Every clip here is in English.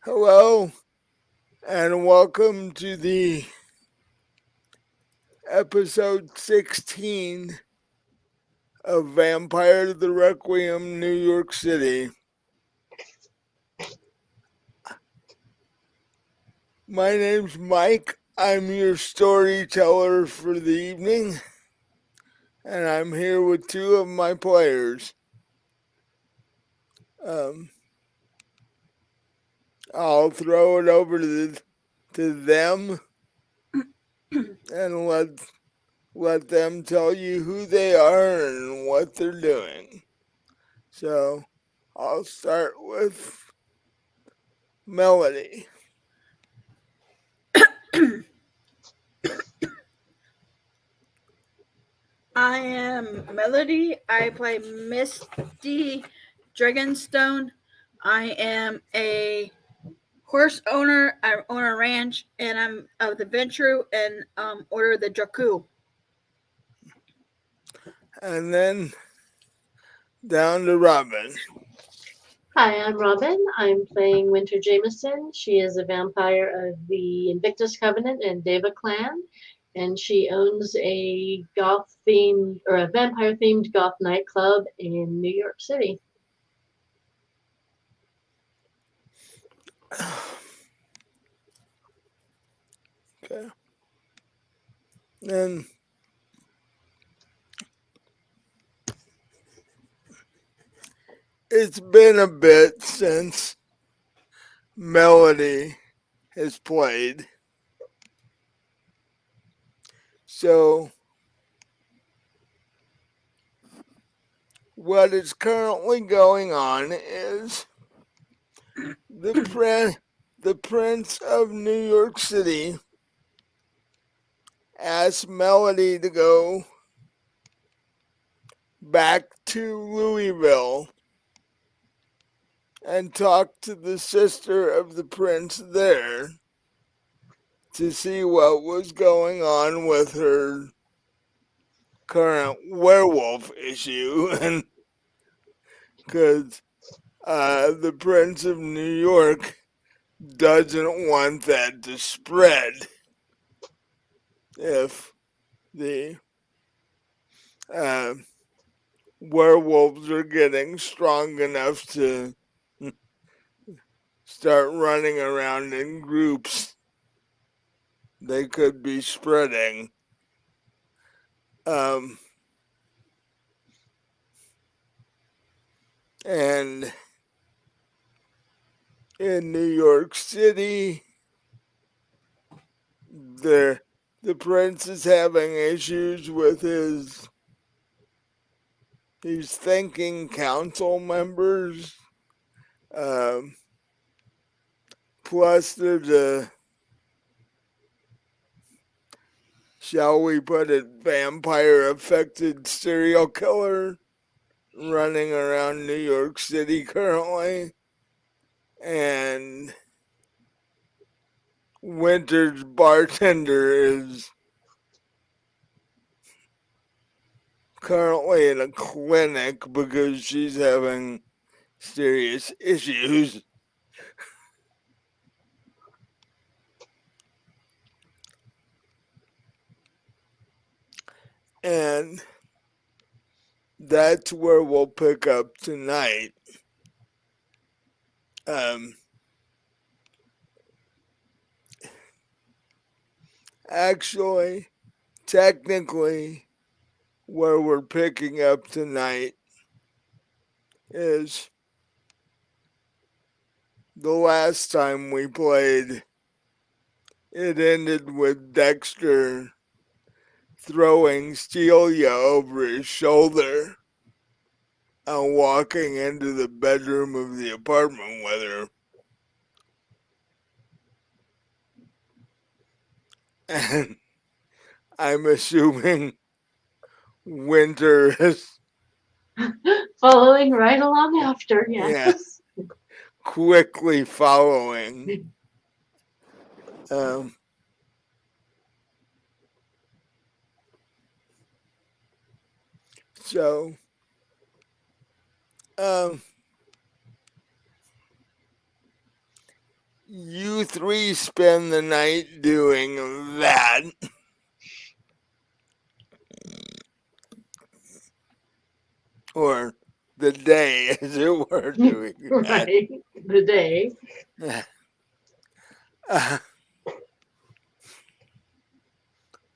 Hello, and welcome to the episode 16 of Vampire the Requiem, New York City. My name's Mike. I'm your storyteller for the evening, and I'm here with two of my players. Um, I'll throw it over to them and let them tell you who they are and what they're doing. So I'll start with Melody. I am Melody. I play Misty Dragonstone. I am a horse owner. I own a ranch, and I'm of the Ventru and Order of the Dracu. And then down to Robin. Hi, I'm Robin. I'm playing Winter Jameson. She is a vampire of the Invictus Covenant and Deva clan, and she owns a goth themed or a vampire themed goth nightclub in New York City. Okay. And it's been a bit since Melody has played. So what is currently going on is the Prince of New York City asked Melody to go back to Louisville and talk to the sister of the prince there to see what was going on with her current werewolf issue. And because the Prince of New York doesn't want that to spread if the uh, werewolves are getting strong enough to start running around in groups. They could be spreading. Um, and in New York City, the prince is having issues with his thinking council members. Um, Plus, there's a, shall we put it, vampire affected serial killer running around New York City currently. And Winter's bartender is currently in a clinic because she's having serious issues. And that's where we'll pick up tonight. Um, Actually, technically, where we're picking up tonight is the last time we played. It ended with Dexter throwing Celia over his shoulder and walking into the bedroom of the apartment with her. And I'm assuming Winter is, Following right along after, yeah, yes. quickly following. Um, so, um, you three spend the night doing that. Or the day, as it were, doing that. Right. The day. Uh,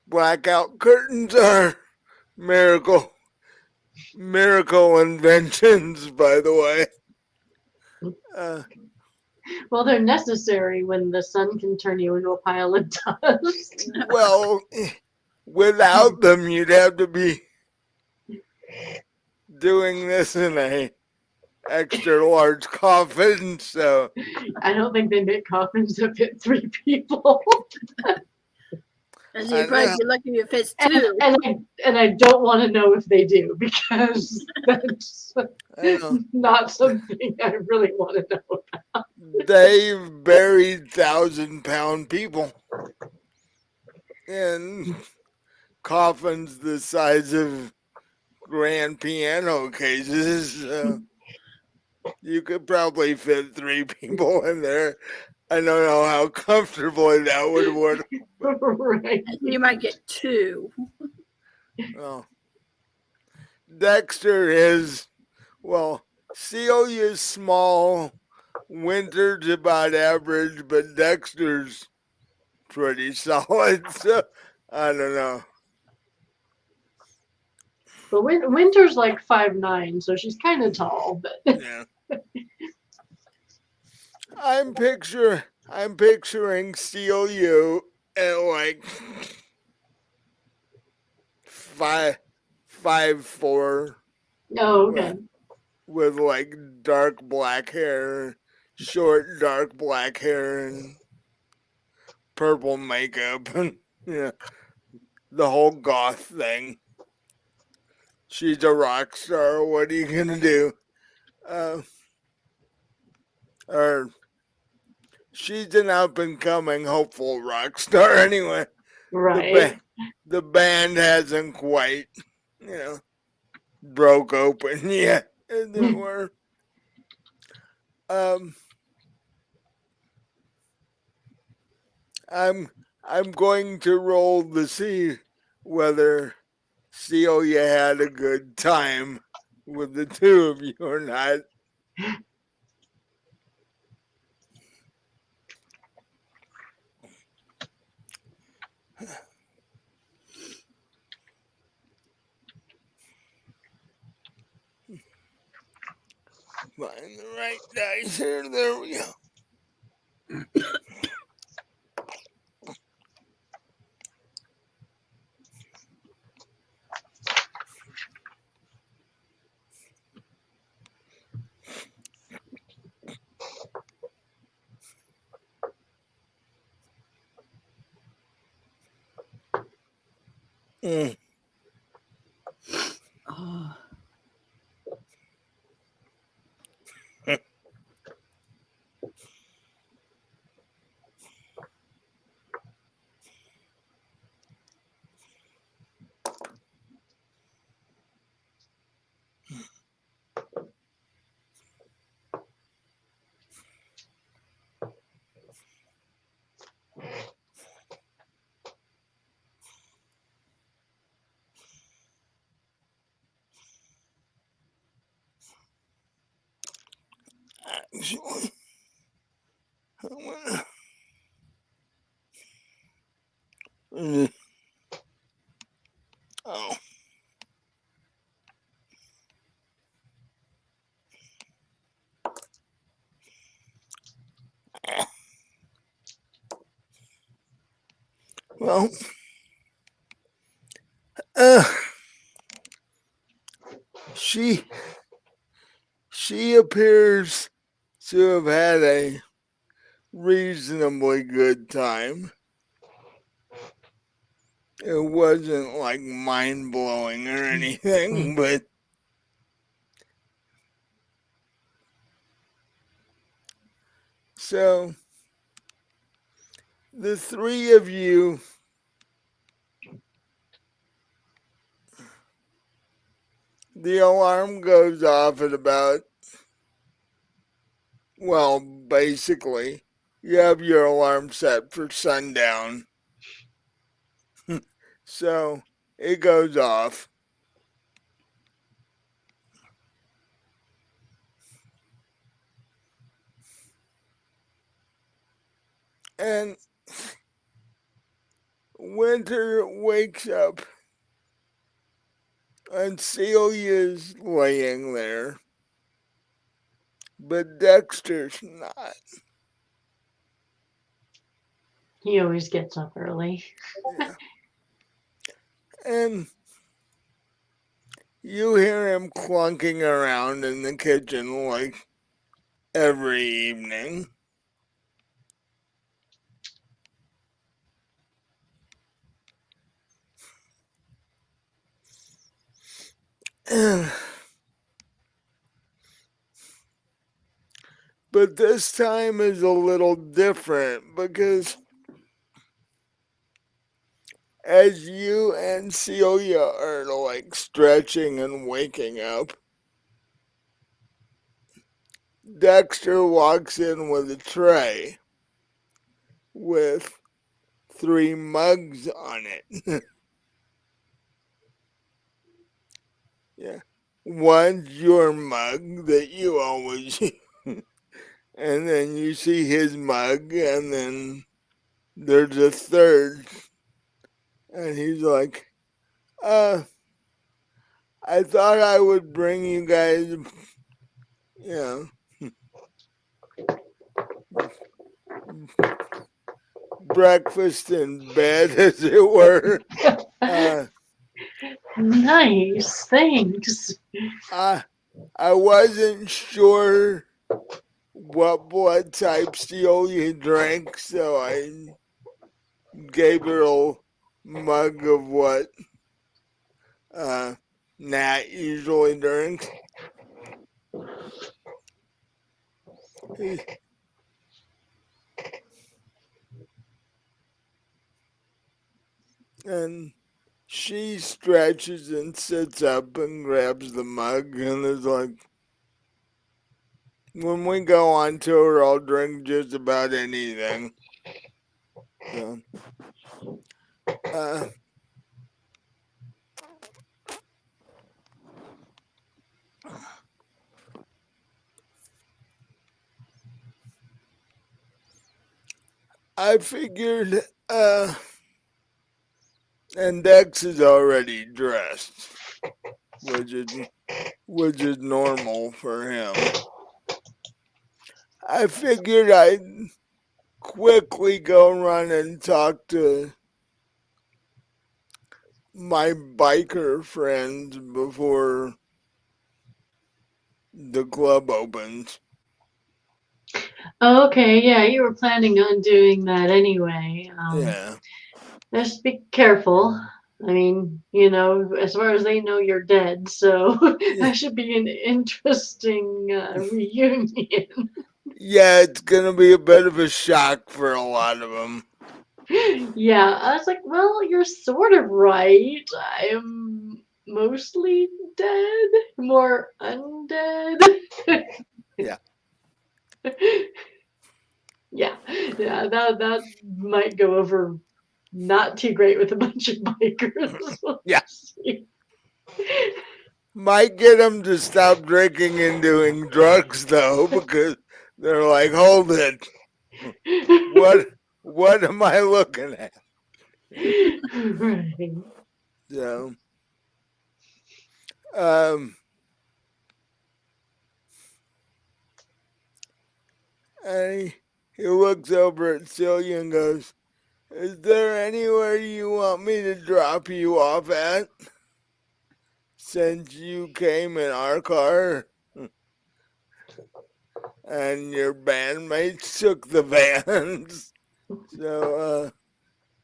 blackout curtains are miracle inventions, by the way. Uh, Well, they're necessary when the sun can turn you into a pile of dust. well, without them, you'd have to be doing this in a extra large coffin. So I don't think they make coffins that fit 3 people. And so I you'd probably know, be lucky if it fits and, 2. and I don't want to know if they do because that's I know. not something I really want to know. They've buried 1,000-pound people in coffins the size of grand piano cases. You could probably fit 3 people in there. I don't know how comfortably that would work. Right. And so you might get 2. Well, Dexter is, well, Celia's small, Winter's about average, but Dexter's pretty solid. So I don't know. But Winter's like 5'9", so she's kind of tall. But Yeah. I'm picturing Celia at like 5'4", oh, okay. with like dark black hair, short dark black hair, and purple makeup, and yeah, the whole goth thing. She's a rock star. What are you gonna do? Or she's an up and coming hopeful rock star anyway. Right. The band hasn't quite, you know, broke open yet, as it were. Um, I'm going to roll to see whether Celia had a good time with the 2 of you or not. Find the right dice here. There we go. Mm. Oh. Actually, oh, well, uh, she appears to have had a reasonably good time. It wasn't like mind blowing or anything, but so the 3 of you, the alarm goes off at about, well, basically you have your alarm set for sundown. So it goes off. And Winter wakes up and Celia's laying there, but Dexter's not. He always gets up early. Yeah. And you hear him clunking around in the kitchen like every evening. But this time is a little different because as you and Celia are like stretching and waking up, Dexter walks in with a tray with 3 mugs on it. Yeah. One's your mug that you always use. And then you see his mug, and then there's a third. And he's like, I thought I would bring you guys, you know, breakfast in bed, as it were. Uh, Nice, thanks. I, I wasn't sure what blood type Celia drank, so I gave her a mug of what Nat usually drinks. And she stretches and sits up and grabs the mug and is like, when we go on tour, I'll drink just about anything. So, uh, I figured, and Dex is already dressed, which is normal for him. I figured I'd quickly go run and talk to my biker friends before the club opens. Okay, yeah, you were planning on doing that anyway. Yeah. Just be careful. I mean, you know, as far as they know, you're dead, so Yeah. that should be an interesting reunion. Yeah, it's gonna be a bit of a shock for a lot of them. Yeah, I was like, well, you're sort of right. I am mostly dead, more undead. Yeah. Yeah, yeah, that might go over not too great with a bunch of bikers. We'll Yeah. see. Might get them to stop drinking and doing drugs though, because they're like, hold it. What am I looking at? Right. So um and he looks over at Celia and goes, is there anywhere you want me to drop you off at? Since you came in our car and your bandmates took the vans. So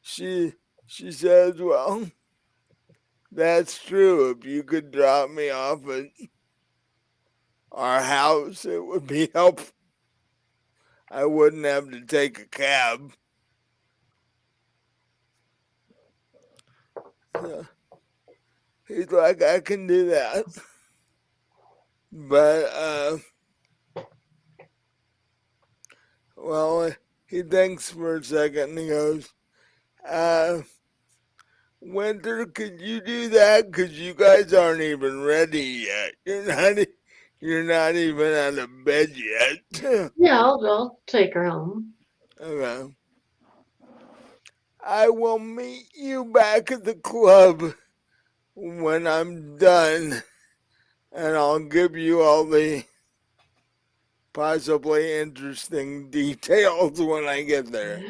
she she says, well, that's true. If you could drop me off at our house, it would be helpful. I wouldn't have to take a cab. So he's like, I can do that. But well, he thinks for a second and he goes, uh, Winter, could you do that? Because you guys aren't even ready yet. You're not even out of bed yet. Yeah, I'll take her home. Okay. I will meet you back at the club when I'm done, and I'll give you all the possibly interesting details when I get there.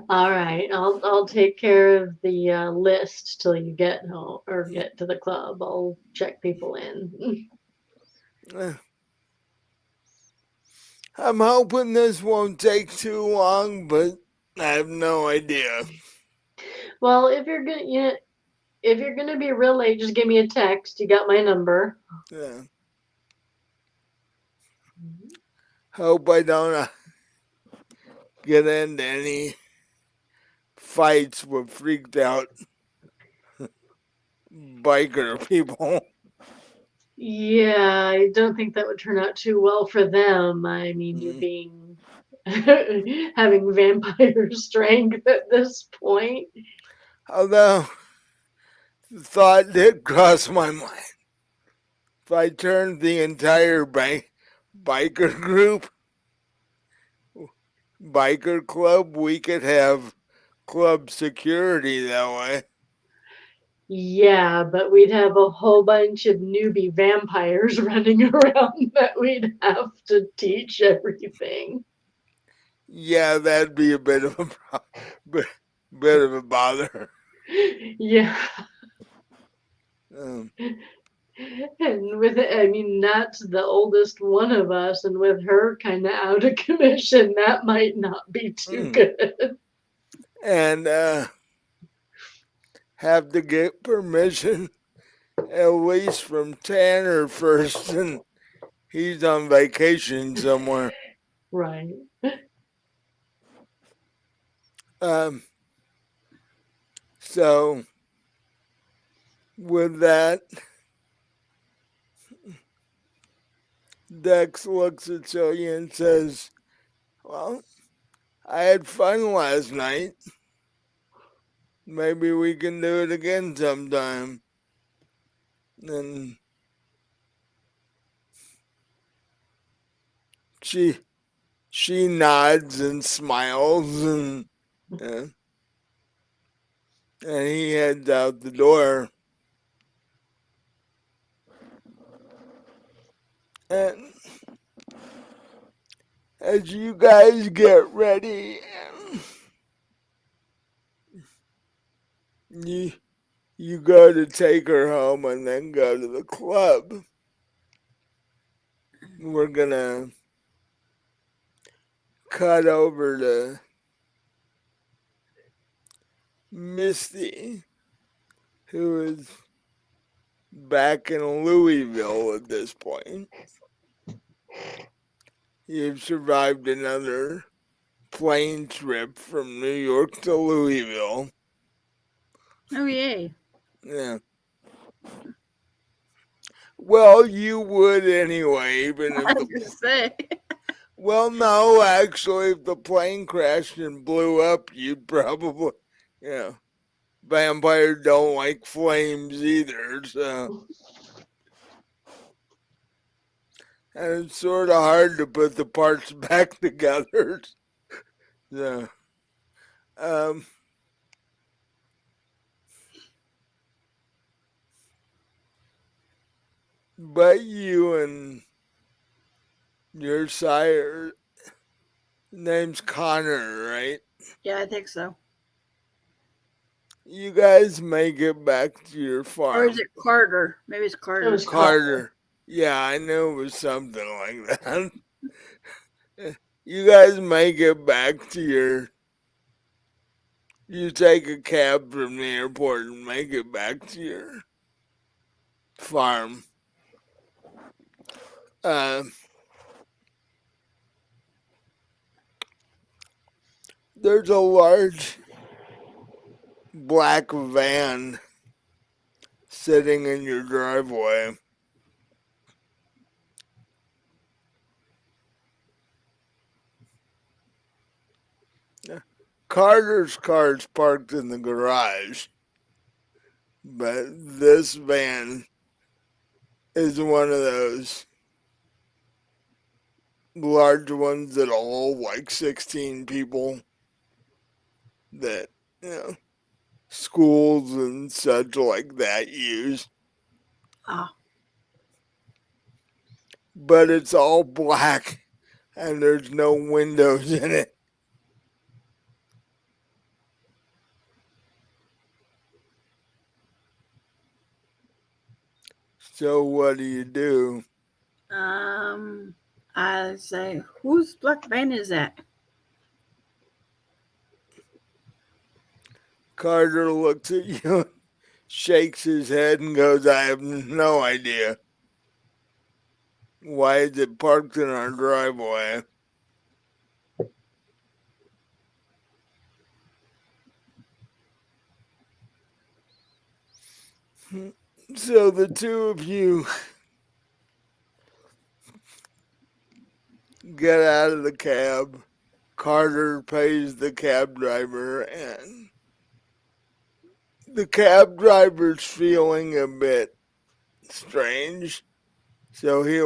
All right, I'll take care of the list till you get home or get to the club. I'll check people in. Eh, I'm hoping this won't take too long, but I have no idea. Well, if you're gonna be real late, just give me a text. You got my number. Yeah. Hope I don't get into any fights with freaked out biker people. Yeah, I don't think that would turn out too well for them. I mean, you're Mm. being having vampire strength at this point. Although the thought did cross my mind. If I turned the entire biker group, biker club, we could have club security that way. Yeah, but we'd have a whole bunch of newbie vampires running around that we'd have to teach everything. Yeah, that'd be a bit of a bit of a bother. Yeah. Um, And with it, I mean, Nat's the oldest one of us, and with her kind of out of commission, that might not be too good. and have to get permission at least from Tanner first, and he's on vacation somewhere. Right. Um, so with that, Dex looks at Celia and says, "Well, I had fun last night. Maybe we can do it again sometime." And she nods and smiles, uh, and he heads out the door. And as you guys get ready, you you go to take her home and then go to the club. We're gonna cut over to Misty, who is back in Louisville at this point. You've survived another plane trip from New York to Louisville. Oh, yay. Yeah. Well, you would anyway, even I if was going to say. well, no, actually, if the plane crashed and blew up, you'd probably, yeah. Vampires don't like flames either, so. And it's sort of hard to put the parts back together. So, um, but you and your sire, name's Connor, right? Yeah, I think so. You guys make it back to your Or is farm. it Carter? Maybe it's It was Carter. Carter. Yeah, I knew it was something like that. You guys make it back to your. You take a cab from the airport and make it back to your farm. Uh, there's a large black van sitting in your driveway. Carter's car's parked in the garage, but this van is one of those large ones that hold like 16 people that, you know, schools and such like that use. Oh, But it's all black and there's no windows in it. So what do? I say, whose black van is that? Carter looks at you, shakes his head, and goes, I have no idea. Why is it parked in our driveway? So the two of you get out of the cab. Carter pays the cab driver, and the cab driver's feeling a bit strange. So he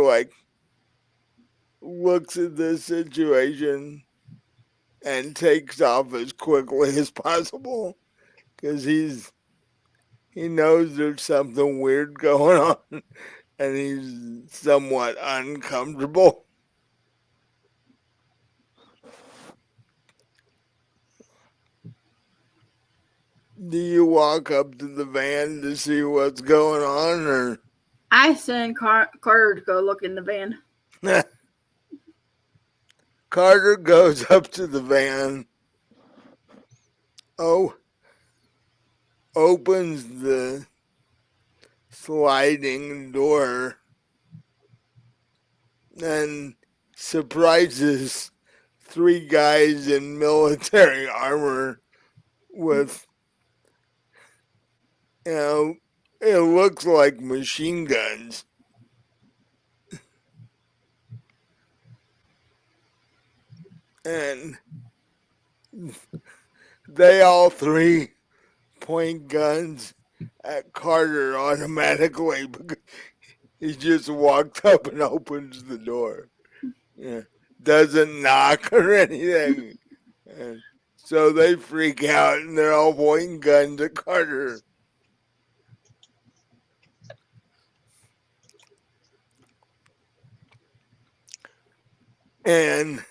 looks at the situation and takes off as quickly as possible because he knows there's something weird going on and he's somewhat uncomfortable. Do you walk up to the van to see what's going on, or I send Carter to go look in the van. Carter goes up to the van, opens the sliding door, and surprises three guys in military armor with, it looks like machine guns. And they all three point guns at Carter automatically because he just walked up and opens the door. Yeah. Doesn't knock or anything. And so they freak out and they're all pointing guns at Carter. And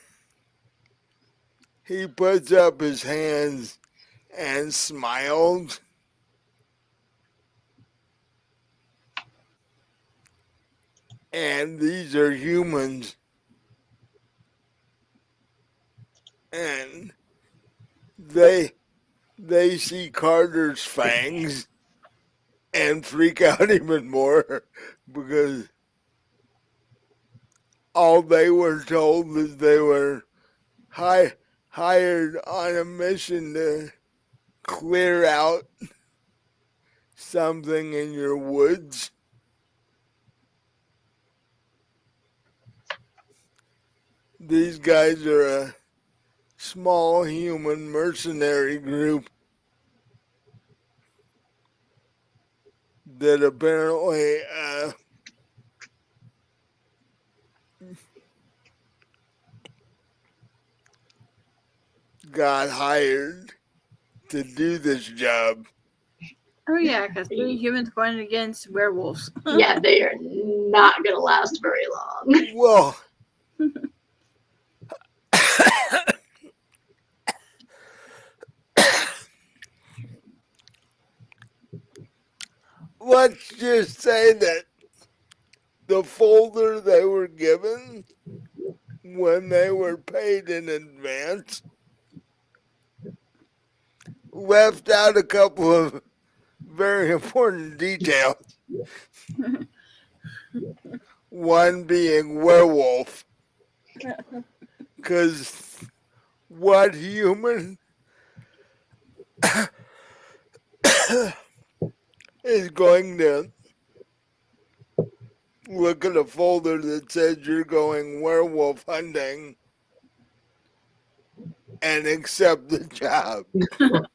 he puts up his hands and smiles. And these are humans. And they see Carter's fangs and freak out even more because all they were told is they were hired on a mission to clear out something in your woods. These guys are a small human mercenary group that apparently got hired to do this job. Oh yeah, because 3 humans going against werewolves. Yeah, they are not going to last very long. Well, let's just say that the folder they were given when they were paid in advance left out a couple of very important details. One being werewolf. Because what human is going to look at a folder that says you're going werewolf hunting and accept the job.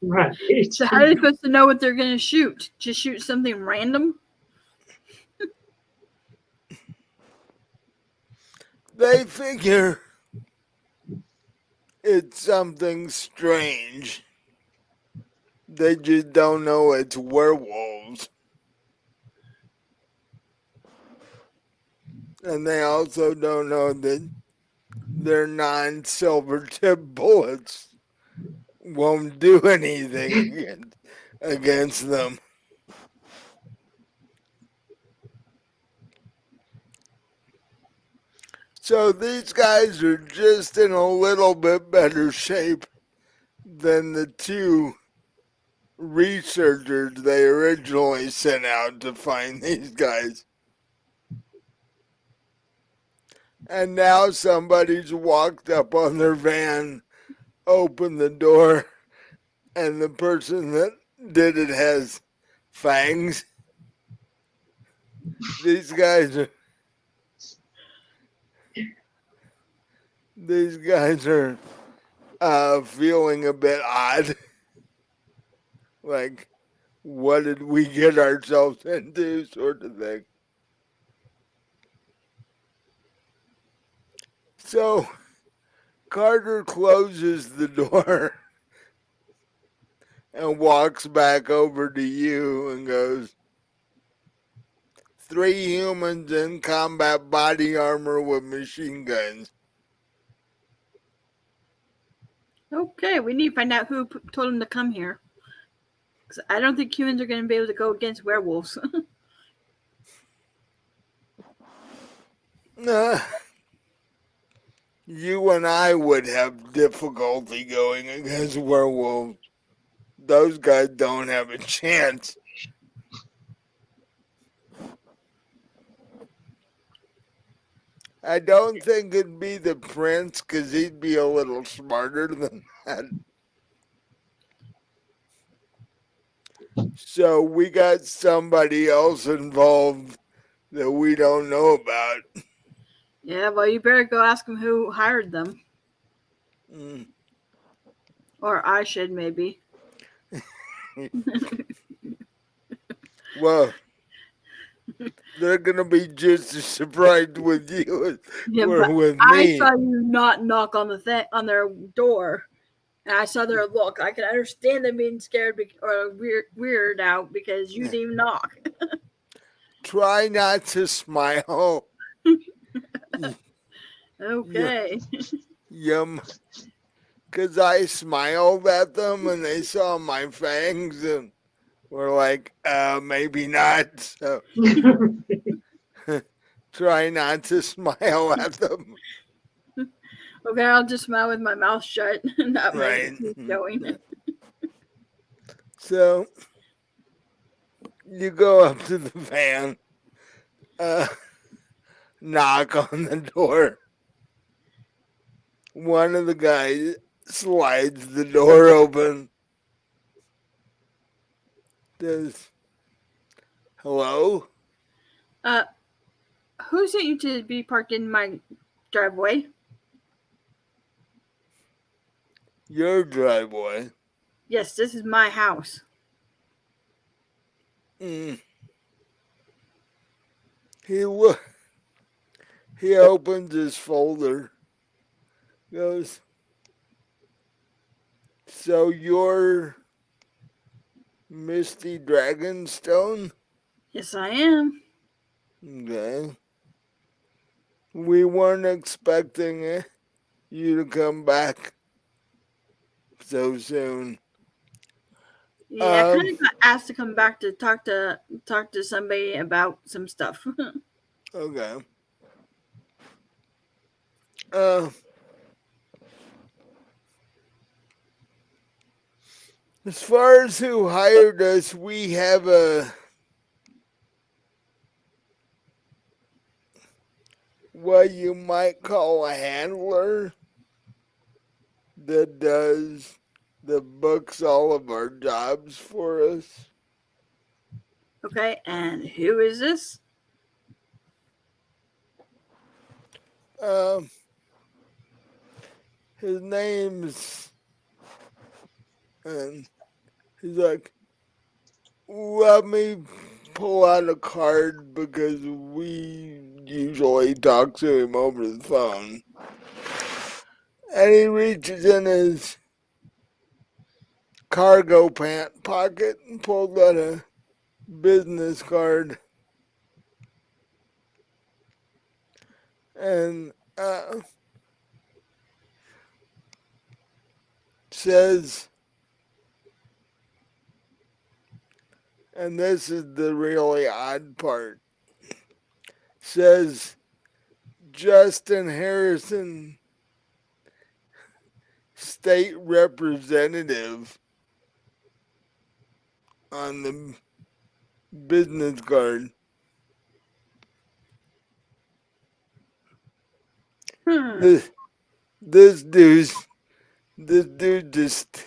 Right. So how are they supposed to know what they're going to shoot? Just shoot something random? They figure it's something strange. They just don't know it's werewolves. And they also don't know that their non-silver tip bullets won't do anything against them. So these guys are just in a little bit better shape than the two researchers they originally sent out to find these guys. And now somebody's walked up on their van, opened the door, and the person that did it has fangs. These guys are feeling a bit odd. Like, what did we get ourselves into, sort of thing. So Carter closes the door and walks back over to you and goes, 3 humans in combat body armor with machine guns. Okay, we need to find out who told them to come here. Because I don't think humans are going to be able to go against werewolves. You and I would have difficulty going against werewolves. Those guys don't have a chance. I don't think it'd be the prince, because he'd be a little smarter than that. So we got somebody else involved that we don't know about. Yeah, well, you better go ask them who hired them. Mm. Or I should, maybe. Well, they're going to be just as surprised with you as Yeah, were but with I me. saw you not knock on on their door, and I saw their look. I could understand them being scared or weird out because you didn't even knock. Try not to smile. Okay. Yum. Because I smiled at them and they saw my fangs and were like, maybe not. So try not to smile at them. Okay, I'll just smile with my mouth shut, not my Right. teeth showing. So you go up to the van, knock on the door. One of the guys slides the door open. Says, hello? Who sent you to be parked in my driveway? Your driveway. Yes, this is my house. Mm. He opens his folder. Goes, so you're Misty Dragonstone? Yes, I am. Okay. We weren't expecting you to come back so soon. Yeah, I kind of got asked to come back to talk to somebody about some stuff. Okay. As far as who hired us, we have what you might call a handler that does the books all of our jobs for us. Okay, and who is this? Um, his name's, and he's like, let me pull out a card because we usually talk to him over the phone. And he reaches in his cargo pant pocket and pulls out a business card and says, and this is the really odd part, says Justin Harrison, state representative, on the business card. Hmm. This this dude's this dude just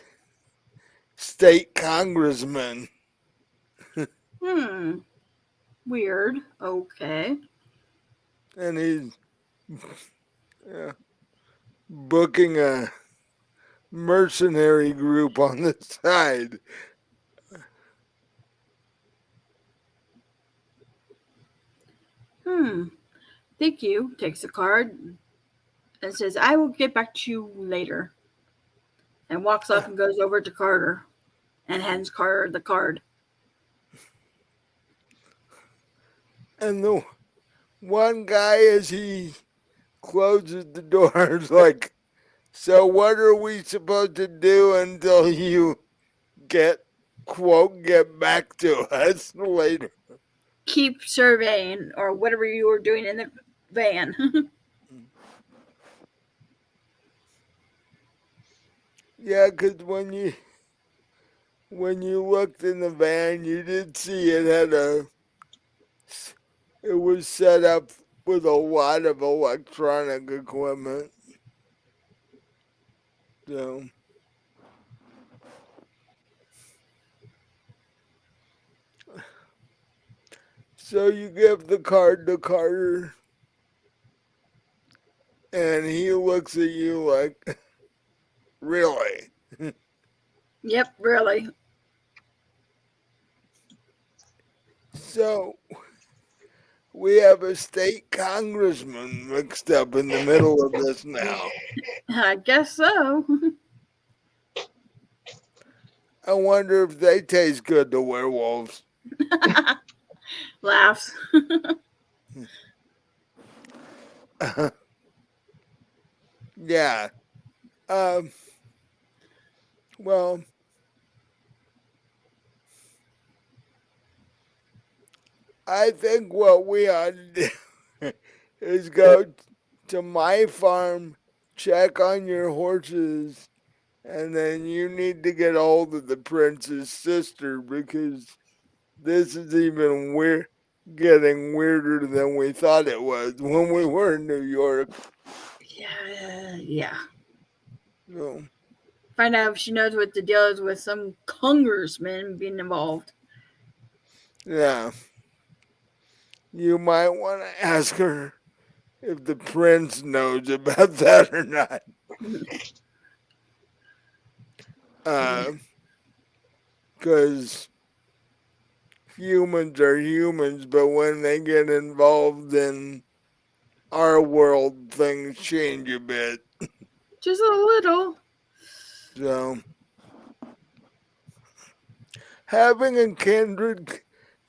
state congressman, Hmm. Weird. Okay. and he's uh, booking a mercenary group on the side. Hmm. Thank you. Takes the card and says, I will get back to you later. And walks off and goes over to Carter and hands Carter the card. And the one guy, as he closes the door, is like, so what are we supposed to do until you get, quote, get back to us later? Keep surveying or whatever you were doing in the van. Yeah, because when you looked in the van, you did see it had it was set up with a lot of electronic equipment. So, so you give the card to Carter, and he looks at you like, really? Yep, really. So we have a state congressman mixed up in the middle of this now. I guess so. I wonder if they taste good to werewolves. Laughs. Yeah. Um, well, I think what we ought to do is go to my farm, check on your horses, and then you need to get a hold of the prince's sister because this is even getting weirder than we thought it was when we were in New York. Yeah, yeah. So, Find out if she knows what the deal is with some congressman being involved. yeah, you might want to ask her if the prince knows about that or not. Yeah. Because humans are humans, but when they get involved in our world, things change a bit. Just a little. So, having a kindred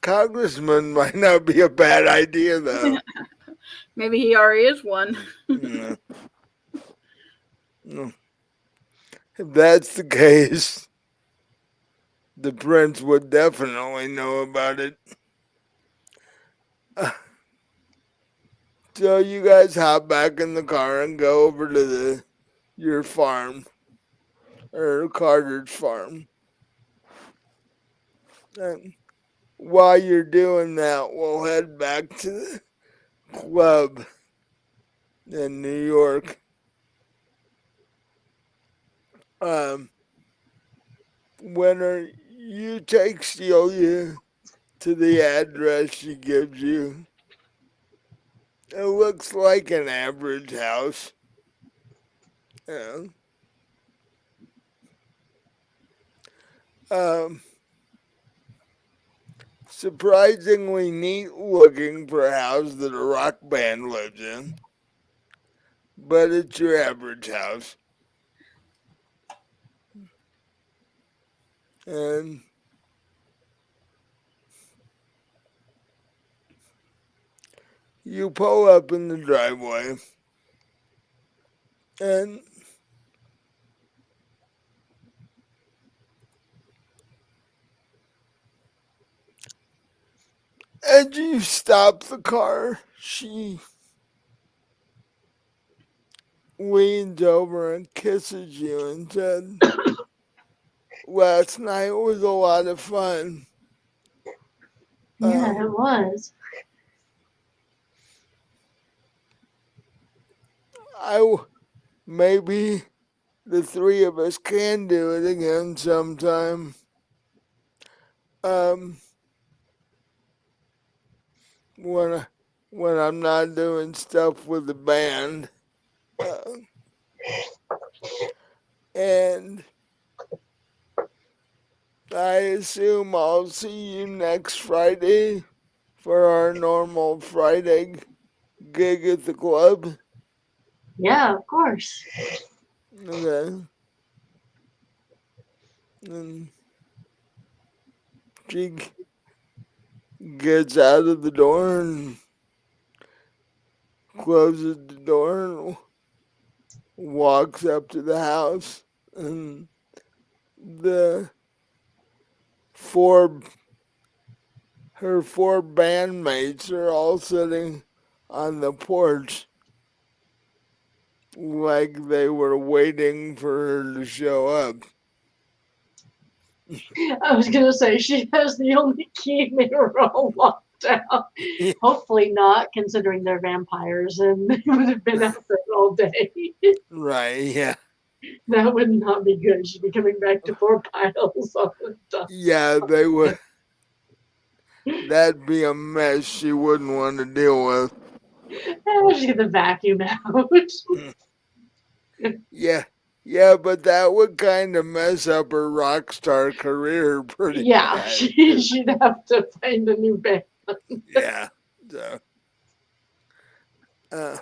congressman might not be a bad idea, though. Maybe he already is one. No, no. If that's the case, the prince would definitely know about it. So you guys hop back in the car and go over to your farm, or Carter's farm. And while you're doing that, we'll head back to the club in New York. Winter, you take Celia to the address she gives you. It looks like an average house. Yeah. Um, surprisingly neat looking for a house that a rock band lives in, but it's your average house. And you pull up in the driveway, and as you stop the car, she leans over and kisses you and said, "Last night was a lot of fun. Yeah, it was. I maybe the three of us can do it again sometime. Um, when when I'm not doing stuff with the band, uh, and I assume I'll see you next Friday for our normal Friday gig at the club." Yeah, of course. Okay. And she gets out of the door and closes the door and walks up to the house. And the four her four bandmates are all sitting on the porch like they were waiting for her to show up. I was gonna say she has the only key, made her all locked out. Hopefully not, considering they're vampires and they would have been out there all day. Right, yeah. That would not be good. She'd be coming back to four piles all the time. Yeah, they would. That'd be a mess she wouldn't want to deal with. She's get the vacuum out. Yeah, yeah, but that would kind of mess up her rock star career pretty Yeah, bad. she'd have to find a new band. Yeah, so. Uh,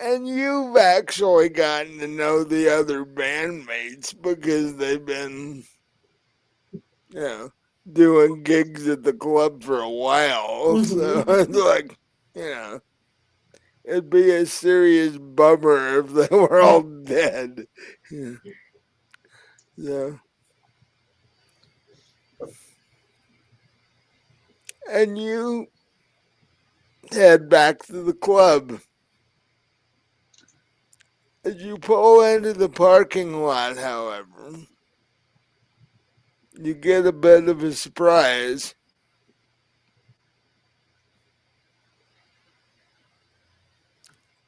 and you've actually gotten to know the other bandmates because they've been, you know, doing gigs at the club for a while. So it's like, you know, it'd be a serious bummer if they were all dead. Yeah. So, and you head back to the club. As you pull into the parking lot, however, you get a bit of a surprise.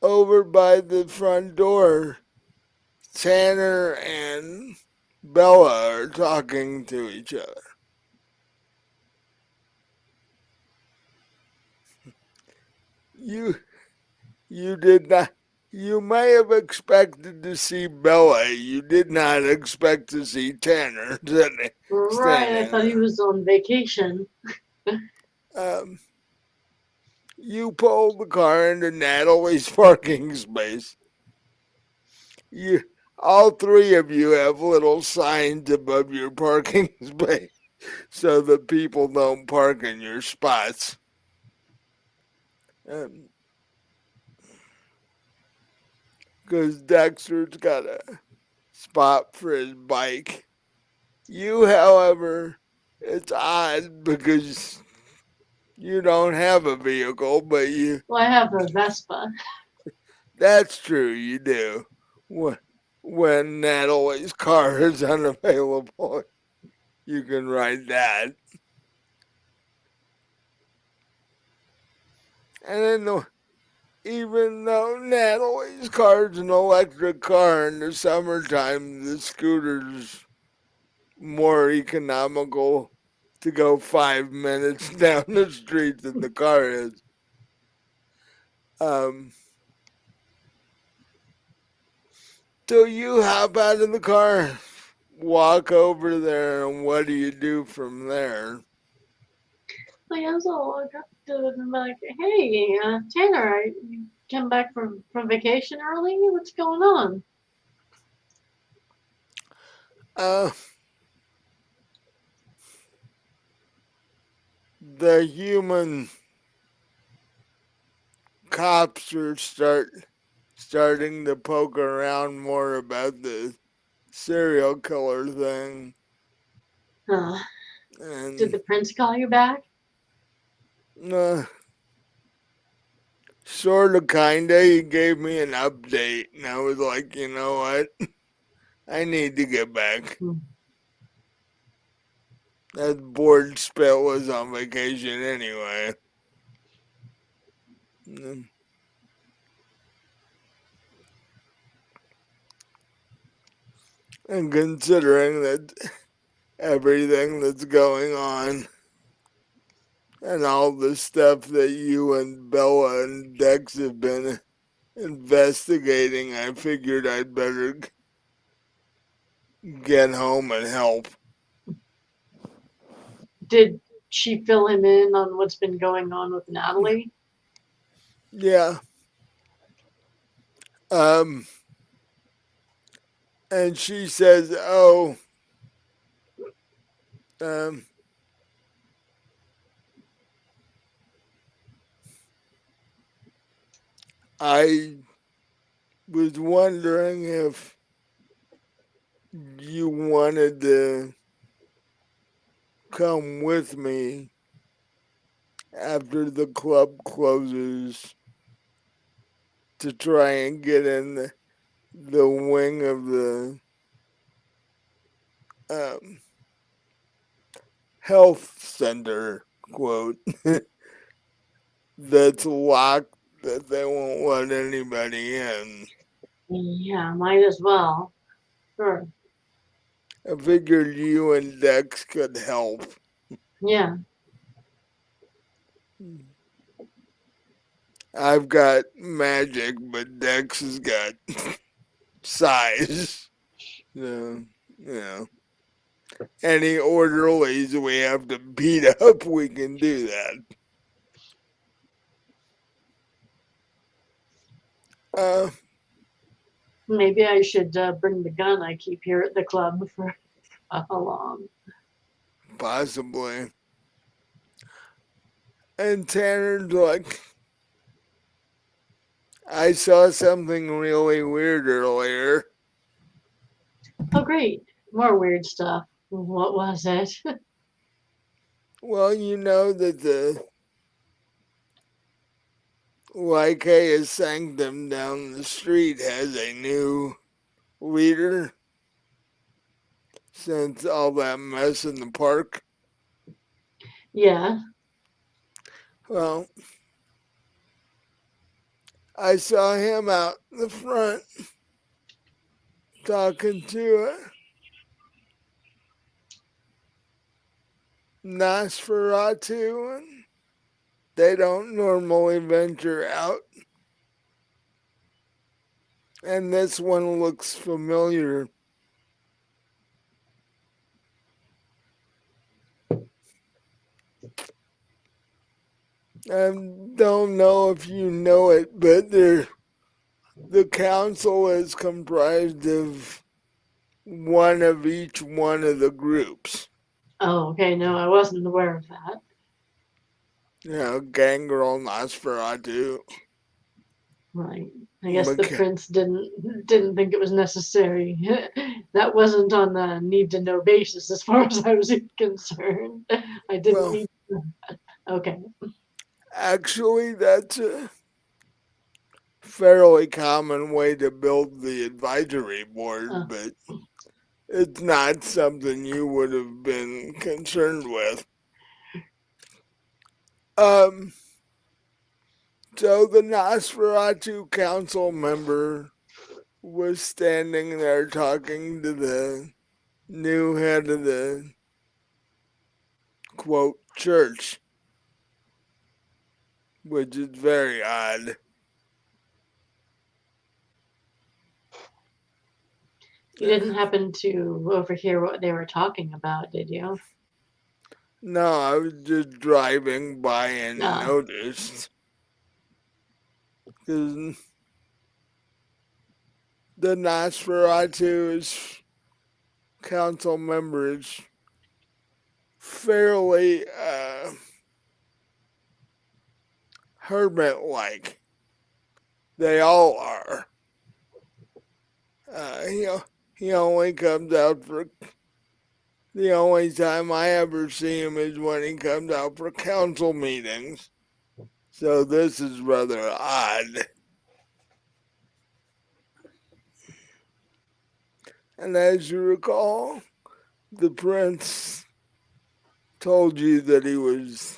Over by the front door, Tanner and Bella are talking to each other. You you did not you may have expected to see Bella. You did not expect to see Tanner Right, I standing thought he there. was on vacation. Um, you pull the car into Natalie's parking space. You all three of you have little signs above your parking space so that people don't park in your spots. Because Dexter's got a spot for his bike. You, however, it's odd because you don't have a vehicle, but Well, I have a Vespa. that's true, you do. When Natalie's car is unavailable, you can ride that. And then even though Natalie's car's an electric car in the summertime, the scooter's more economical to go 5 minutes down the street than the car is. Um, So you hop out of the car, walk over there, and what do you do from there? Like I was all I'm like, hey, Tanner, you come back from vacation early? What's going on? Uh, the human cops are starting to poke around more about the serial killer thing, Uh, did and the prince call you back? uh, sort of, kinda, he gave me an update, and I was like, you know what? I need to get back. Hmm. That board spit was on vacation anyway. Mm. And considering that everything that's going on and all the stuff that you and Bella and Dex have been investigating, I figured I'd better get home and help. Did she fill him in on what's been going on with Natalie? Yeah. Um, and she says, "Oh, um, I was wondering if you wanted to come with me after the club closes to try and get in the wing of the um, health center, quote, that's locked, that they won't let anybody in." Yeah, might as well. Sure. I figured you and Dex could help. Yeah. I've got magic, but Dex has got size. So, you know, any orderlies we have to beat up, we can do that. Uh, Maybe I should bring the gun I keep here at the club for along. Possibly. And Tanner's like, I saw something really weird earlier. Oh, great. More weird stuff. What was it? Well, you know that the Lycaea Sanctum down the street has a new leader since all that mess in the park. Yeah. Well, I saw him out in the front talking to a Nosferatu, and they don't normally venture out. And this one looks familiar. I don't know if you know it, but the council is comprised of one of each one of the groups. Oh, okay. No, I wasn't aware of that. You know, Gangrel, Nosferatu, Right. I guess the Maca- prince didn't think it was necessary. That wasn't on a need to know basis as far as I was concerned. I didn't well, need. Okay. actually, that's a fairly common way to build the advisory board, Uh, but it's not something you would have been concerned with. Um, so the Nosferatu council member was standing there talking to the new head of the quote church, which is very odd. You didn't happen to overhear what they were talking about, did you? No, I was just driving by and No. noticed. Because the Nosferatu's council members fairly hermit-like. They all are. Uh, he, he only comes out for, the only time I ever see him is when he comes out for council meetings. So this is rather odd. And as you recall, the prince told you that he was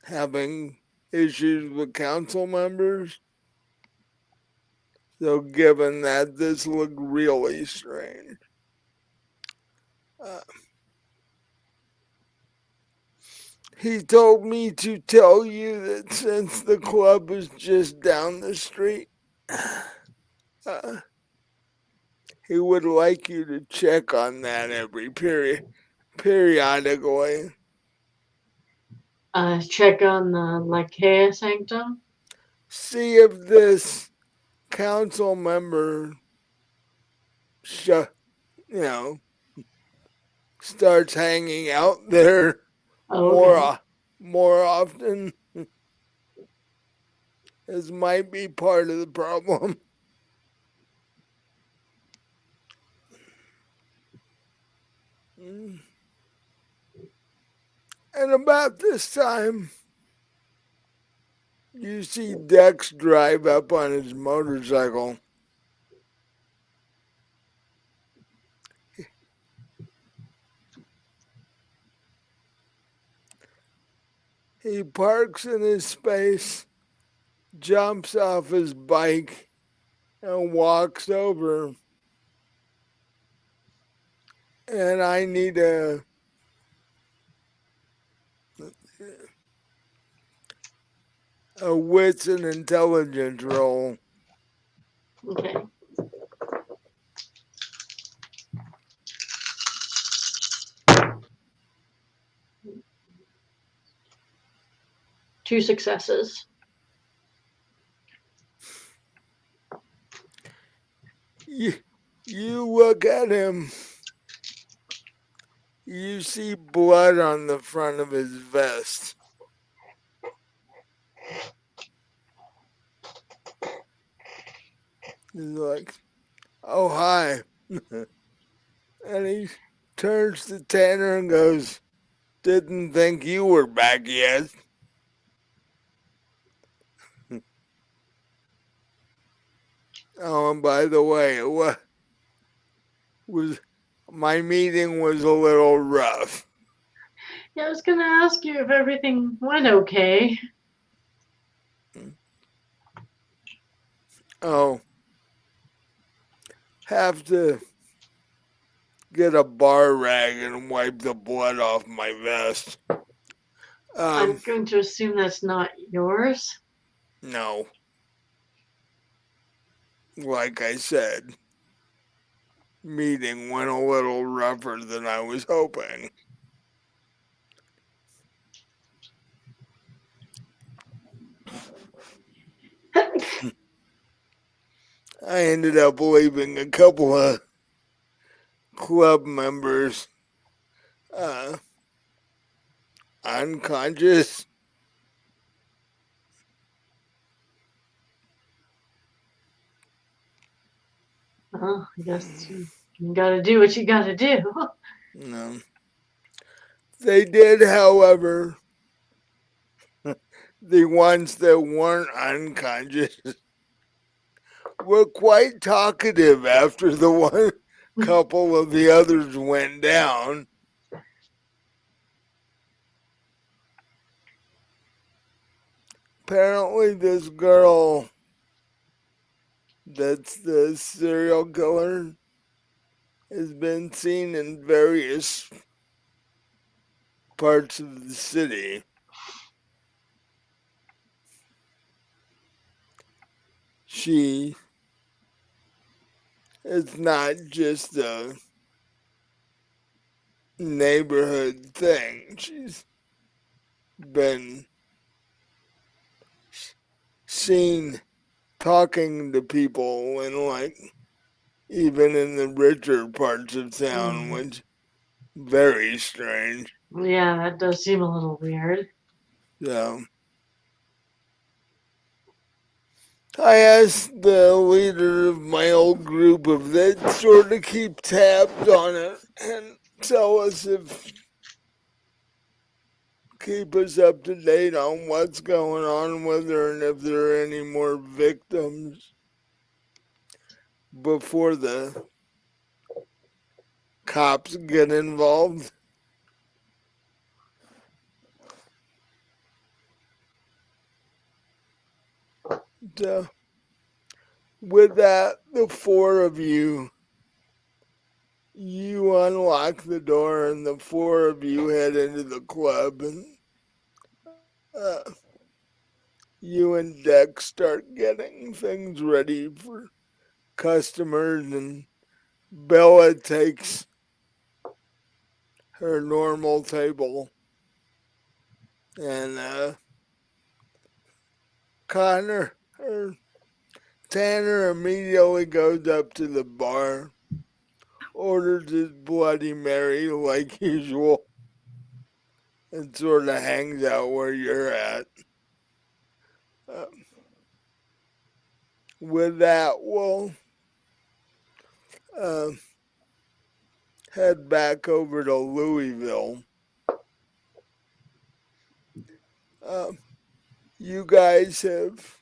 having issues with council members. So given that, this looked really strange. Uh, he told me to tell you that since the club is just down the street, uh, he would like you to check on that periodically. Check on the Lycaea Sanctum. See if this council member, you know, starts hanging out there Oh, more okay. more often. This might be part of the problem. And about this time, you see Dex drive up on his motorcycle. He parks in his space, jumps off his bike, and walks over. And I need a wits and intelligence roll. Okay. Two successes. You look at him, you see blood on the front of his vest. He's like, oh, hi. And he turns to Tanner and goes, didn't think you were back yet. Oh, and by the way, was my meeting was a little rough. Yeah, I was gonna ask you if everything went okay. Oh, have to get a bar rag and wipe the blood off my vest. I'm going to assume that's not yours. No. Like I said, meeting went a little rougher than I was hoping. I ended up leaving a couple of club members uh, unconscious. Well, I guess you gotta do what you gotta do. No. They did, however, the ones that weren't unconscious were quite talkative after the one couple of the others went down. Apparently, this girl that's the serial killer has been seen in various parts of the city. She it's not just a neighborhood thing. She's been seen talking to people and like even in the richer parts of town, Mm. which very strange. Yeah, that does seem a little weird. So I asked the leader of my old group if they'd sort of keep tabs on it and tell us if keep us up to date on what's going on with her and if there are any more victims before the cops get involved. So with that, the four of you unlock the door and the four of you head into the club and uh, you and Dex start getting things ready for customers and Bella takes her normal table and Connor or Tanner immediately goes up to the bar, orders his Bloody Mary like usual, and sort of hangs out where you're at. Uh, with that, we'll uh, head back over to Louisville. Uh, you guys have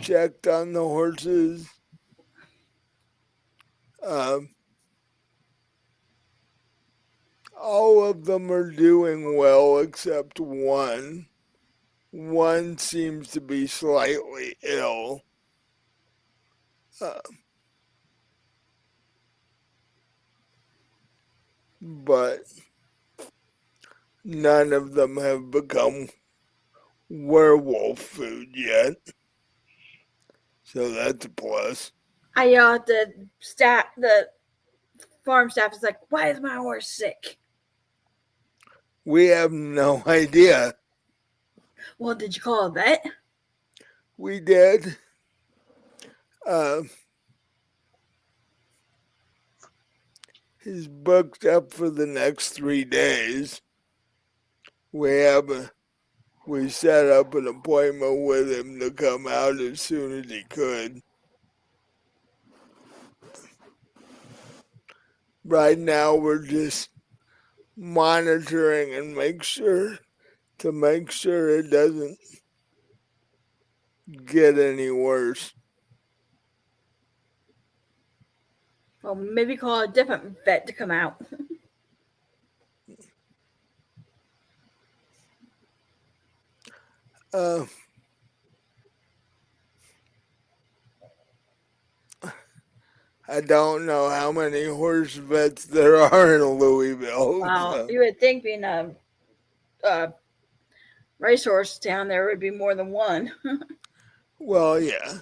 checked on the horses. Um, all of them are doing well except one. One seems to be slightly ill. Uh, but none of them have become werewolf food yet. So that's a plus. I yell at the farm staff is like, "Why is my horse sick?" We have no idea. Well, did you call a vet? We did. Uh, he's booked up for the next 3 days. We set up an appointment with him to come out as soon as he could. Right now we're just monitoring and make sure it doesn't get any worse. Well, maybe call a different vet to come out. Uh, I don't know how many horse vets there are in Louisville. Well, So. you would think being a racehorse town, there would be more than one. Well, yeah.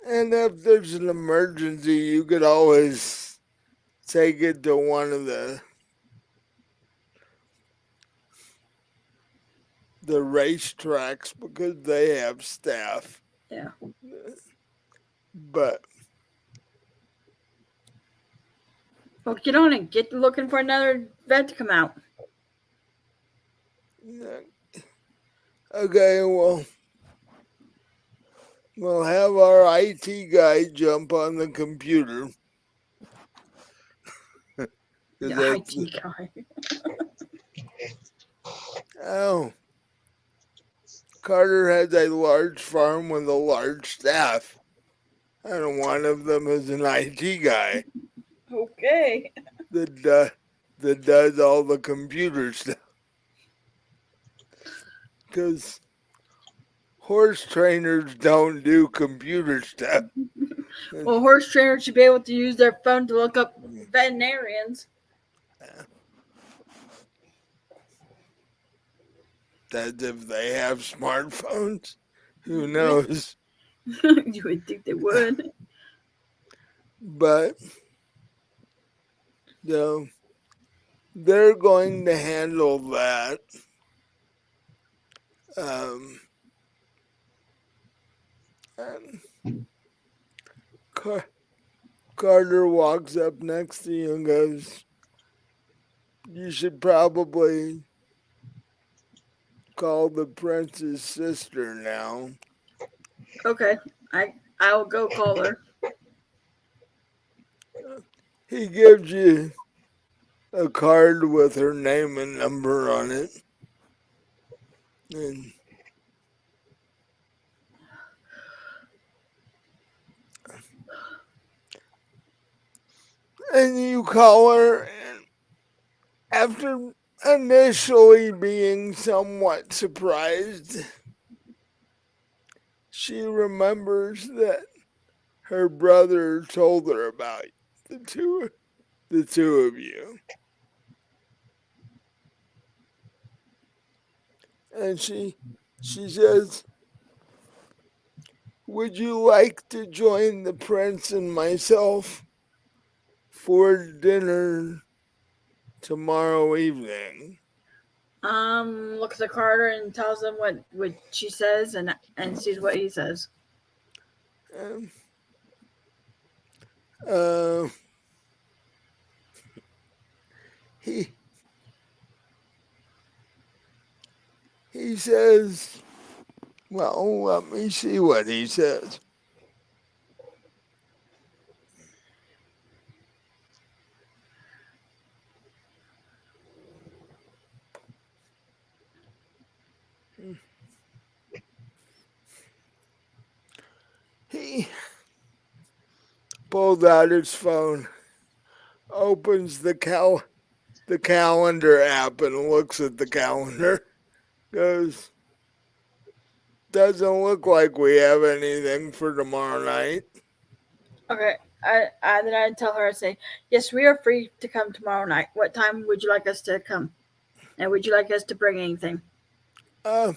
And if there's an emergency, you could always take it to one of the racetracks because they have staff. Yeah. But Well, get on and get looking for another vet to come out. okay, well, we'll have our IT guy jump on the computer. Cause Yeah, that's IT guy. oh, Carter has a large farm with a large staff, and one of them is an IT guy Okay. that does all the computer stuff. Because horse trainers don't do computer stuff. Well, horse trainers should be able to use their phone to look up veterinarians. That's if they have smartphones. Who knows? You would think they would. but you know, they're going to handle that. Um, and Car- Carter walks up next to you and goes, "You should probably call the prince's sister now." Okay, I'll go call her. He gives you a card with her name and number on it, and you call her, and after initially being somewhat surprised, she remembers that her brother told her about the two of you, and she says, "Would you like to join the prince and myself for dinner tomorrow evening?" Looks at Carter and tells him what she says and sees what he says. Um, uh, he he says, "Well, let me see what he says." He pulls out his phone, opens the calendar app, and looks at the calendar. Goes, "Doesn't look like we have anything for tomorrow night." Okay, then I tell her, I say, yes, we are free to come tomorrow night. What time would you like us to come? And would you like us to bring anything? Uh,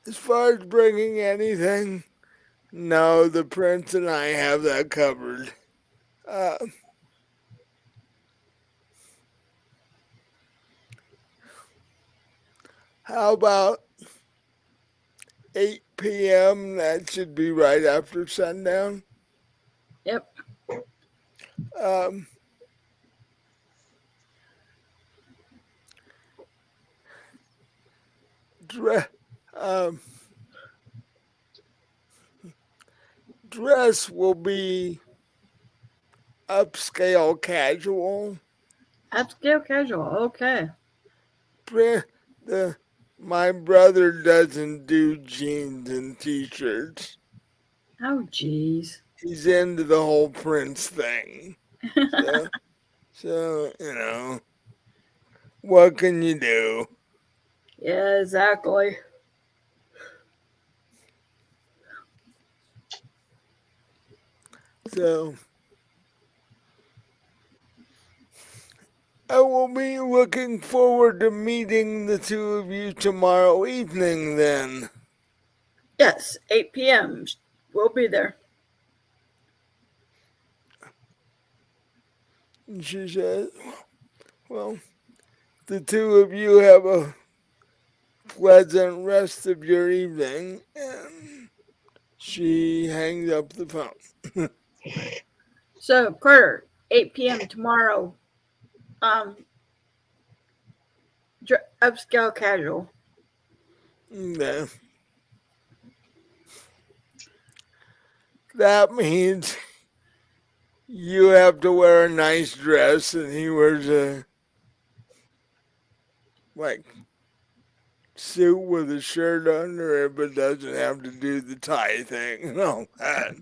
as far as bringing anything, no, the prince and I have that covered. Uh, how about 8 p.m.? That should be right after sundown. Yep. Um, dre- um, dress will be upscale casual. Upscale casual. Okay. The My brother doesn't do jeans and t-shirts. Oh, jeez. He's into the whole Prince thing. So, so what can you do? Yeah, exactly. So I will be looking forward to meeting the two of you tomorrow evening then. Yes, 8 p.m. We'll be there. And she said, "Well, the two of you have a pleasant rest of your evening." And she hangs up the phone. So, Carter, 8 p.m. tomorrow. Um, upscale casual. Yeah. That means you have to wear a nice dress, and he wears a like suit with a shirt under it, but doesn't have to do the tie thing and all that.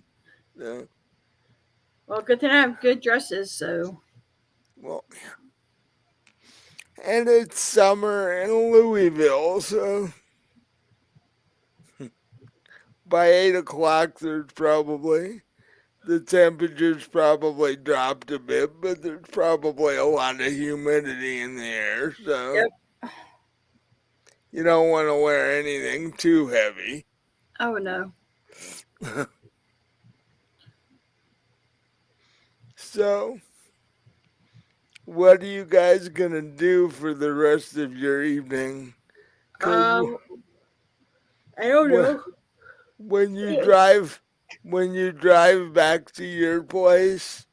So, Well, good thing I have good dresses, so. well, and it's summer in Louisville, so by 8 o'clock, the temperature's probably dropped a bit, but there's probably a lot of humidity in the air. So Yep. you don't want to wear anything too heavy. Oh no. So, what are you guys gonna do for the rest of your evening? Cause Um, I don't know. when you drive, when you drive back to your place,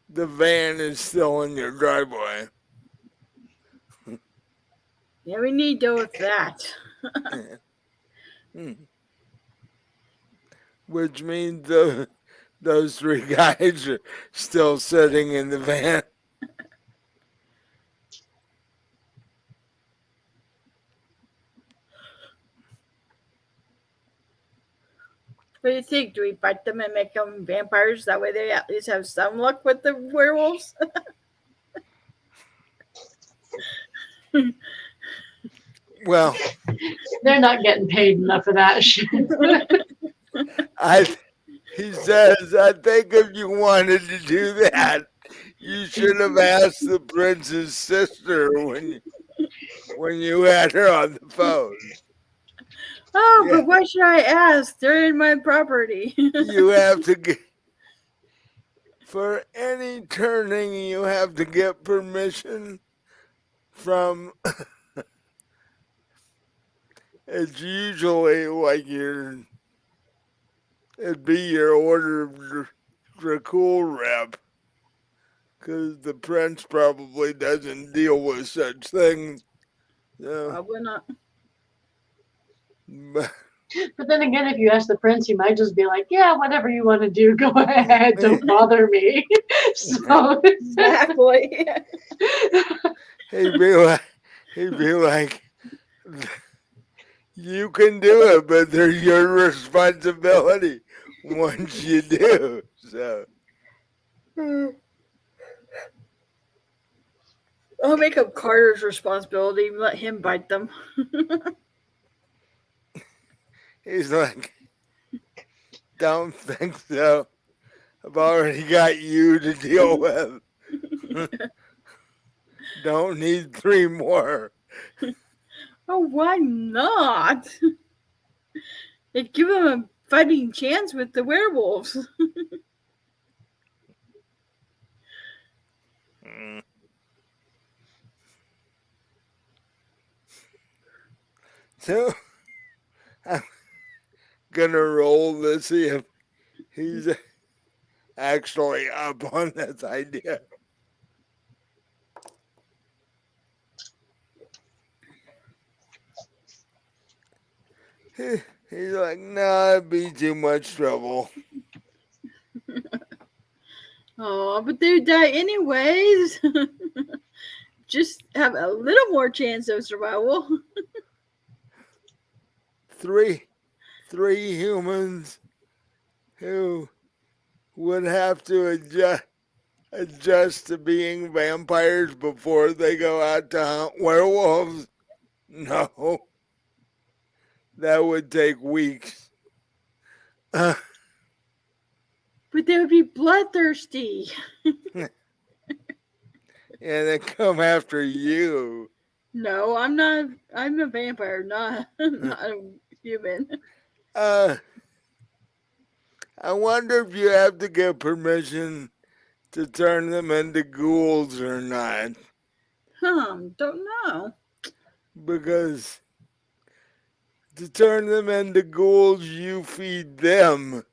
the van is still in your driveway. Yeah, we need to deal with that. Which means those three guys are still sitting in the van. What do you think? Do we fight them and make them vampires? That way they at least have some luck with the werewolves? Well, They're not getting paid enough for that shit. I he says, I think if you wanted to do that, you should have asked the prince's sister when you had her on the phone. Oh, Yeah, but why should I ask? They're in my property. you have to get for any turning. You have to get permission from. It's usually like it'd be your order of Dracul rep, because the prince probably doesn't deal with such things. So, Probably not. but, But then again, if you ask the prince, he might just be like, "Yeah, whatever you want to do, go ahead. Don't bother me." So Exactly. he'd be like, you can do it, but they're your responsibility once you do. So, I'll make up Carter's responsibility and let him bite them. he's like, don't think so. I've already got you to deal with. Don't need three more. Oh, why not? It'd give him a fighting chance with the werewolves. So I'm gonna roll to see if he's actually up on this idea. He's like, nah, it'd be too much trouble. Oh, but they would die anyways. Just have a little more chance of survival. Three humans who would have to adjust to being vampires before they go out to hunt werewolves. No, that would take weeks. But they would be bloodthirsty. And they come after you. No, I'm not. I'm a vampire, not not a human. I wonder if you have to get permission to turn them into ghouls or not. Don't know. Because to turn them into ghouls, you feed them.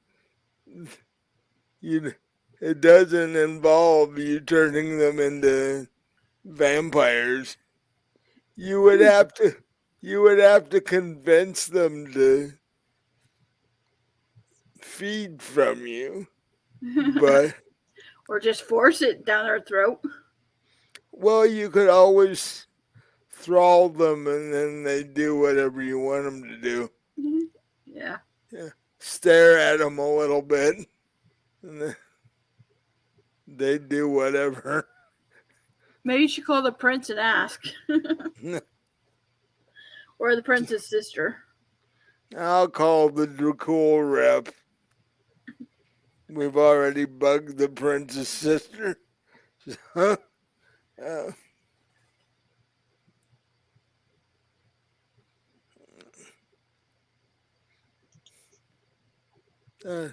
It doesn't involve you turning them into vampires. You would have to convince them to feed from you. But Or just force it down their throat. well, you could always thrall them and then they do whatever you want them to do. Yeah. Yeah. Stare at them a little bit and then they do whatever. Maybe you should call the prince and ask. Or the prince's sister. I'll call the Dracul rep. We've already bugged the prince's sister. Uh,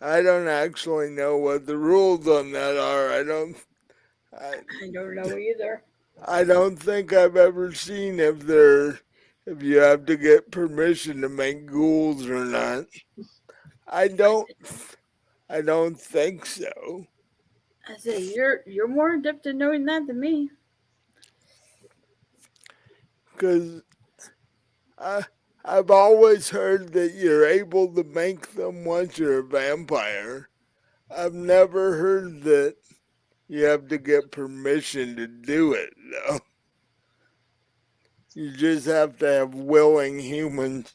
I don't actually know what the rules on that are. I, I don't know either. I don't think I've ever seen if you have to get permission to make ghouls or not. I don't I don't think so. I say you're more adept at knowing that than me. Cause I I've always heard that you're able to make them once you're a vampire. I've never heard that you have to get permission to do it though. You just have to have willing humans.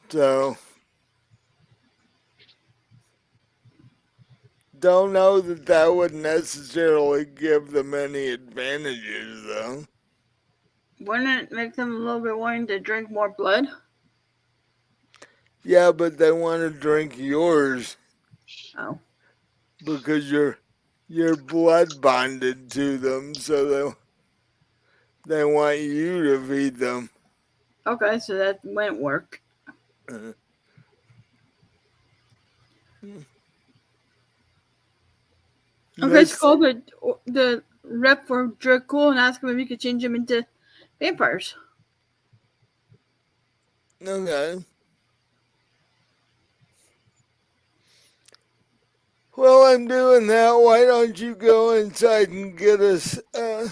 So don't know that that would necessarily give them any advantages though. Wouldn't it make them a little bit wanting to drink more blood? Yeah, but they want to drink yours Oh, because you're blood bonded to them, so they want you to feed them. okay, so that won't work. Uh, Okay, let's Let's call the rep for Dracul and ask him if he could change them into vampires. okay. Well, I'm doing that. Why don't you go inside and get us a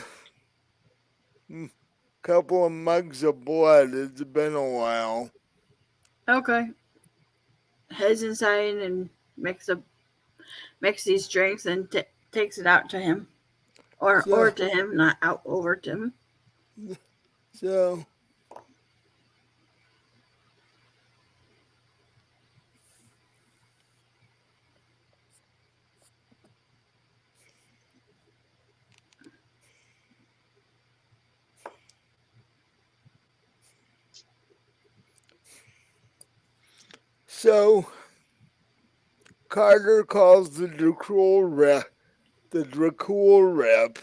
couple of mugs of blood? It's been a while. Okay, heads inside and makes these drinks and takes it out to him, or So, to him, not out over to him. so So Carter calls the Dracul rep,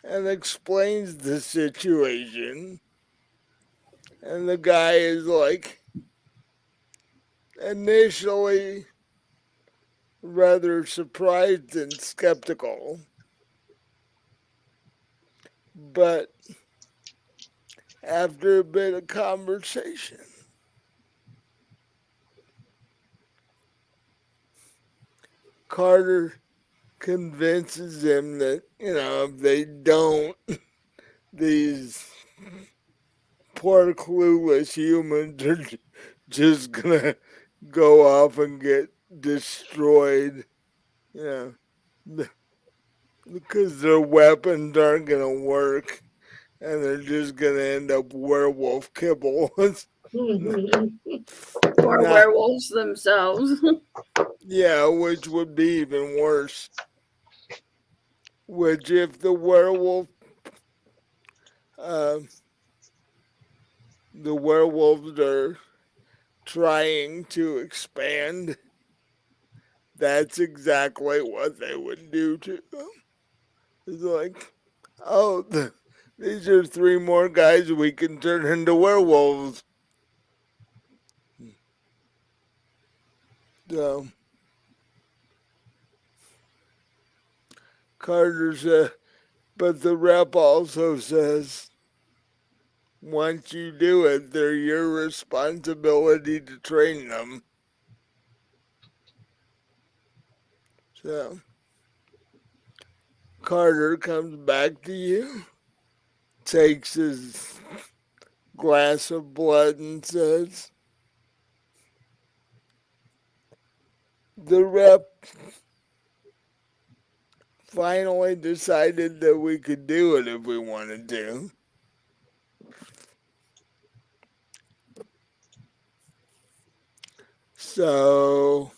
and explains the situation. And the guy is like, initially rather surprised and skeptical, but after a bit of conversation, Carter convinces him that, if they don't, these poor clueless humans are just gonna go off and get destroyed, you know, because their weapons aren't gonna work and they're just gonna end up werewolf kibble. Or Not, werewolves themselves. yeah, which would be even worse. Which, if uh, the werewolves are trying to expand, that's exactly what they would do to them. It's like, oh, these are three more guys we can turn into werewolves. So Carter said, but the rep also says, once you do it, they're your responsibility to train them. So Carter comes back to you, takes his glass of blood, and says, the rep finally decided that we could do it if we wanted to. So,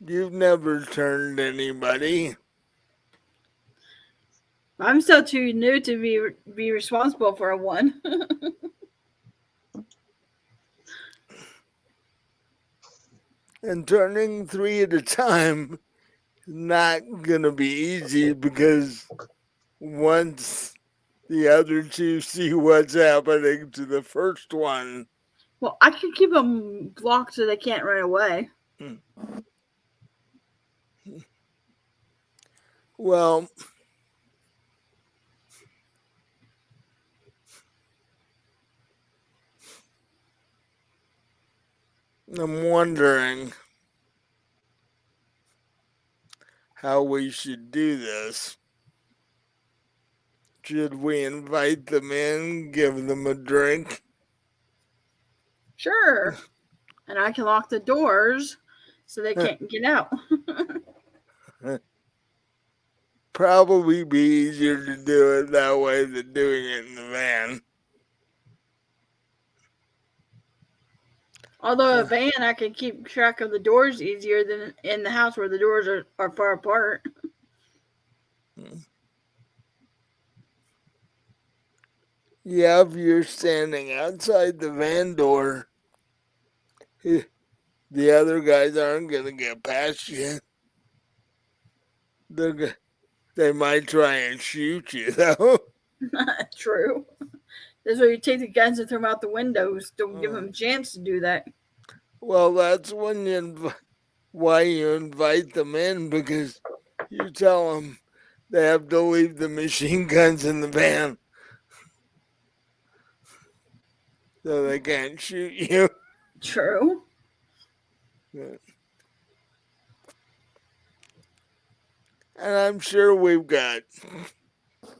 you've never turned anybody. I'm still too new to be responsible for a one. And turning three at a time is not gonna be easy because once the other two see what's happening to the first one. Well, I can keep them blocked so they can't run away. Well, I'm wondering how we should do this. Should we invite them in, give them a drink? Sure. And I can lock the doors so they can't get out. Probably be easier to do it that way than doing it in the van. Although a van, I can keep track of the doors easier than in the house where the doors are far apart. Yeah, if you're standing outside the van door, the other guys aren't going to get past you. They might try and shoot you, though. True. That's where you take the guns and throw them out the windows. Don't give them a chance to do that. Well, that's why you invite them in, because you tell them they have to leave the machine guns in the van so they can't shoot you. True. And I'm sure we've got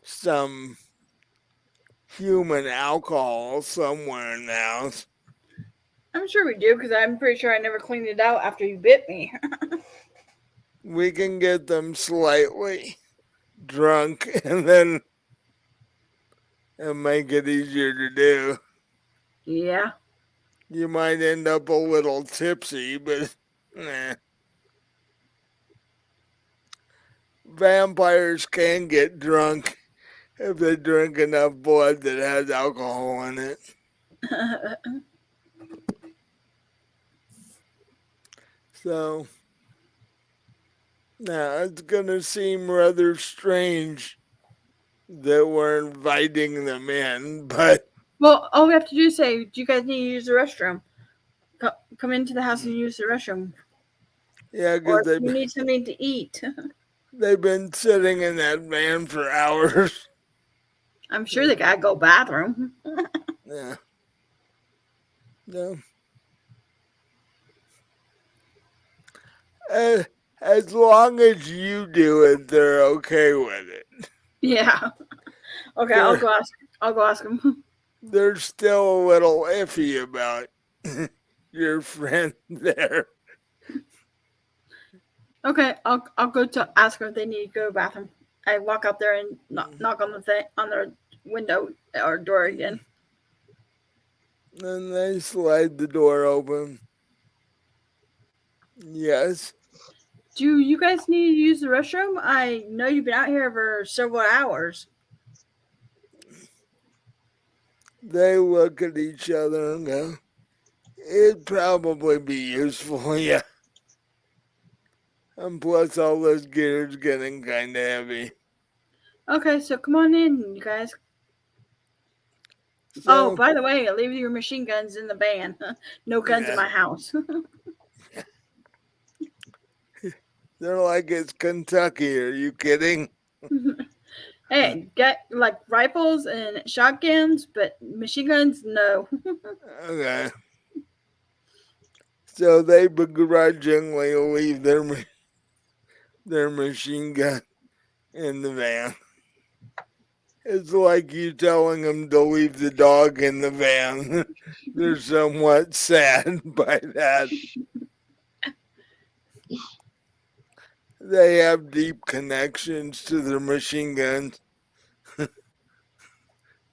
some human alcohol somewhere in the house. I'm sure we do because I'm pretty sure I never cleaned it out after you bit me. We can get them slightly drunk and make it easier to do. Yeah. You might end up a little tipsy, but nah. Vampires can get drunk if they drink enough blood that has alcohol in it. So, now it's going to seem rather strange that we're inviting them in, but Well, all we have to do is say, "Do you guys need to use the restroom? Come into the house and use the restroom." yeah, Or because if you need something to eat. they've been sitting in that van for hours. I'm sure they gotta go bathroom. Yeah. No. As long as you do it, they're okay with it. Yeah. Okay, I'll They're go ask. I'll go ask them. they're still a little iffy about your friend there. Okay, I'll go to ask them if they need to go to the bathroom. I walk out there and knock on the on their window or door again. And they slide the door open. Yes. Do you guys need to use the restroom? I know you've been out here for several hours. They look at each other and go, it'd probably be useful, yeah. And plus all this gear's getting kind of heavy. Okay, so come on in, you guys. Oh, So, by the way, leave your machine guns in the van. No guns in yeah, my house. they're like, it's Kentucky. Are you kidding? Hey, get like rifles and shotguns, but machine guns, no. Okay. So they begrudgingly leave their machine gun in the van. It's like you telling them to leave the dog in the van. They're somewhat sad by that. They have deep connections to their machine guns.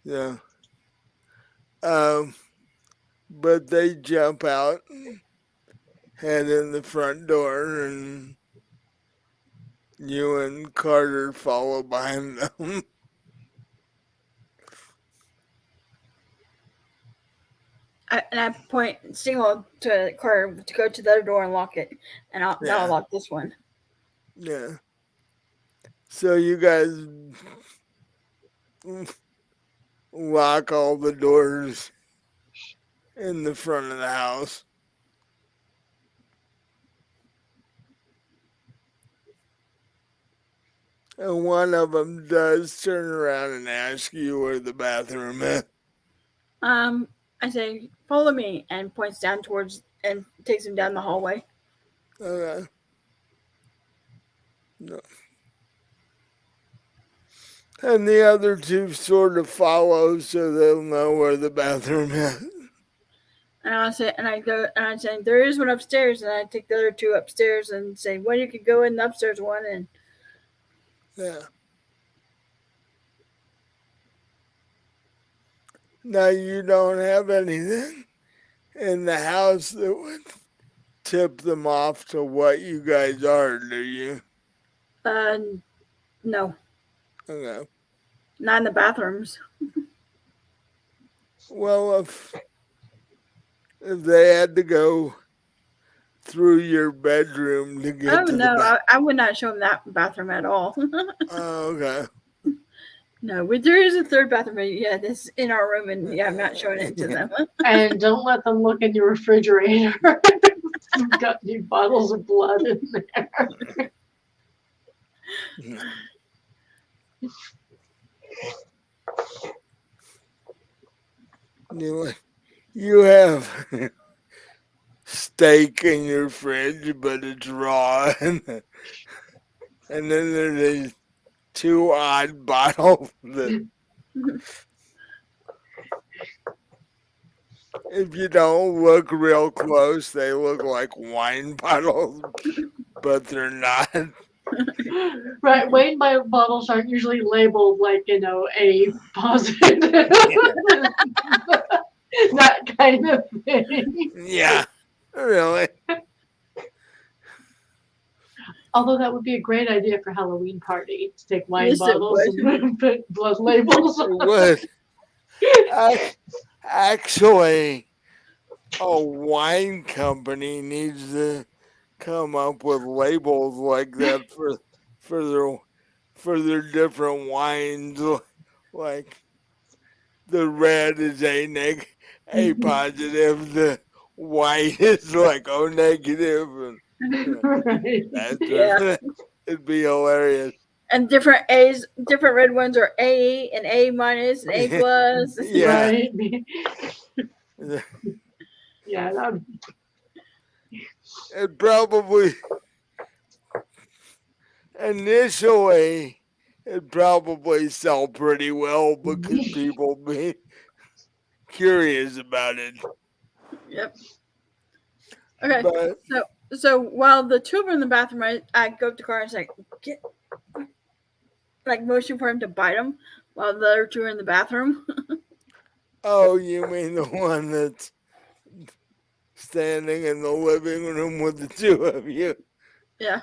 Yeah. But they jump out, head in the front door, and you and Carter follow behind them. And I point signal to the car to go to the other door and lock it, and I'll Yeah. lock this one. Yeah. So you guys lock all the doors in the front of the house. And one of them does turn around and ask you where the bathroom is. I say, follow me, and points down towards and takes him down the hallway. Okay. No. And the other two sort of follow so they'll know where the bathroom is. And I say, and I go, and I say, there is one upstairs, and I take the other two upstairs and say, well, you could go in the upstairs one, and Yeah. Now you don't have anything in the house that would tip them off to what you guys are, do you? uh, no, Okay. not in the bathrooms. Well, if they had to go through your bedroom to get Oh to the no, I would not show him that bathroom at all. Oh, okay. No, but there is a third bathroom. Yeah, this in our room, and yeah, I'm not showing it to them. And don't let them look in your refrigerator. You've got new bottles of blood in there. You have steak in your fridge, but it's raw, and then there's these two odd bottles that, if you don't look real close, they look like wine bottles, but they're not. Right, Wayne bottles aren't usually labeled like, A positive. That kind of thing. Yeah, really. Although that would be a great idea for Halloween party to take wine Yes, it bottles would. and put blood labels It on. would. Actually, a wine company needs to come up with labels like that for their for their different wines. Like the red is A positive, the white is like O negative, and Right. Yeah, that it'd be hilarious. and different A's, different red ones are A and A minus and A plus. Yeah. Right. Yeah, that It probably initially it probably sell pretty well because people be curious about it. Yep. Okay. But So while the two are in the bathroom, I go up to Carter and say, get, like motion for him to bite him while the other two are in the bathroom. oh, you mean the one that's standing in the living room with the two of you? Yeah.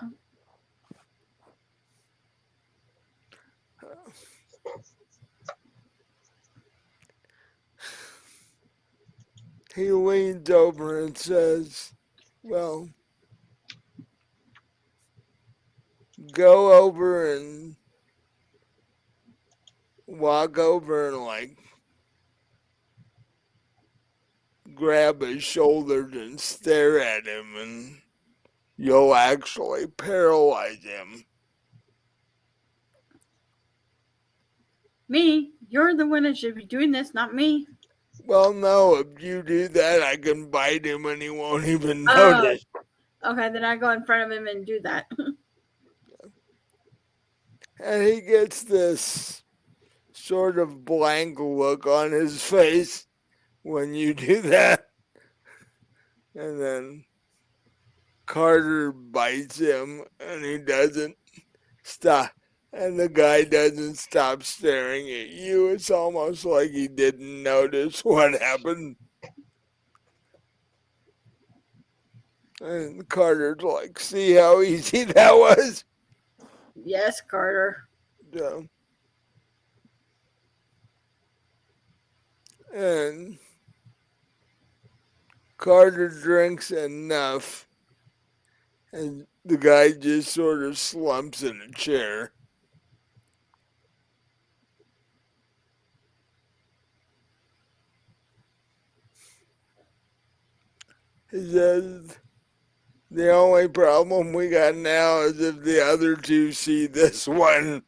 He leans over and says, well, go over and walk over and like grab his shoulders and stare at him, and you'll actually paralyze him. Me, you're the one that should be doing this, not me. Well, no, if you do that, I can bite him and he won't even Oh, notice. okay. Then I go in front of him and do that. And he gets this sort of blank look on his face when you do that. And then Carter bites him and he doesn't stop. And the guy doesn't stop staring at you. It's almost like he didn't notice what happened. And Carter's like, see how easy that was? Yes, Carter. Yeah. And Carter drinks enough, and the guy just sort of slumps in a chair. He says the only problem we got now is if the other two see this one.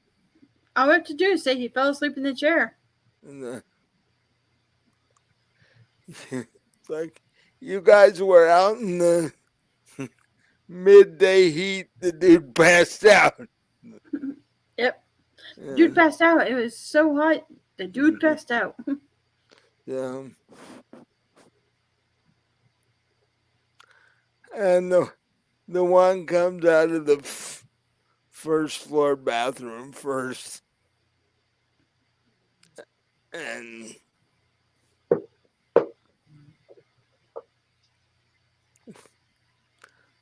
All we have to do is say he fell asleep in the chair. And it's like, you guys were out in the midday heat. The dude passed out. Yep. Yeah. Dude passed out. It was so hot. The dude passed out. Yeah. And the one comes out of the first floor bathroom first and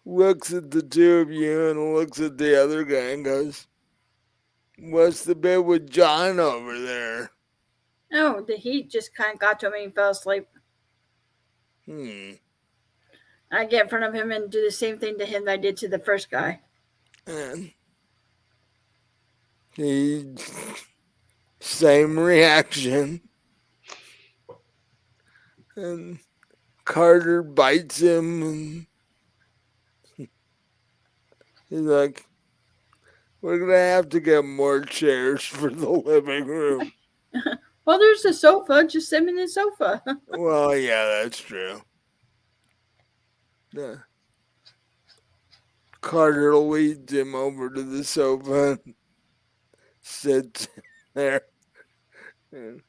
looks at the two of you and looks at the other guy and goes, "What's the bit with John over there?" No, the heat just kind of got to him and he fell asleep. Hmm. I get in front of him and do the same thing to him that I did to the first guy. And he, same reaction. And Carter bites him and he's like, "We're going to have to get more chairs for the living room." Well, there's a sofa. Just sit in the sofa. Well, yeah, that's true. Yeah. Carter leads him over to the sofa and sits there. And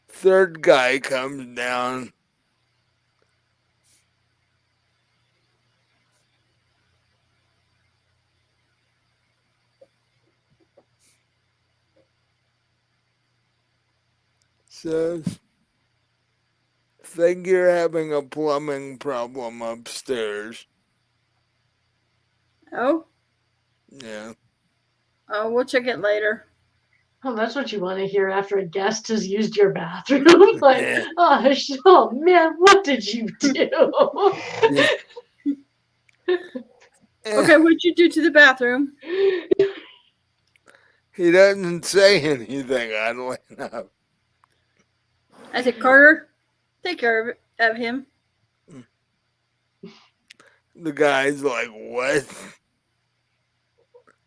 third guy comes down. Says, "Think you're having a plumbing problem upstairs." Oh, Yeah. we'll check it later. Oh, that's what you want to hear after a guest has used your bathroom. Like, Yeah. oh man, what did you do? Yeah. Okay, what'd you do to the bathroom? He doesn't say anything, oddly enough. I said, Carter, take care of him. The guy's like, "What?"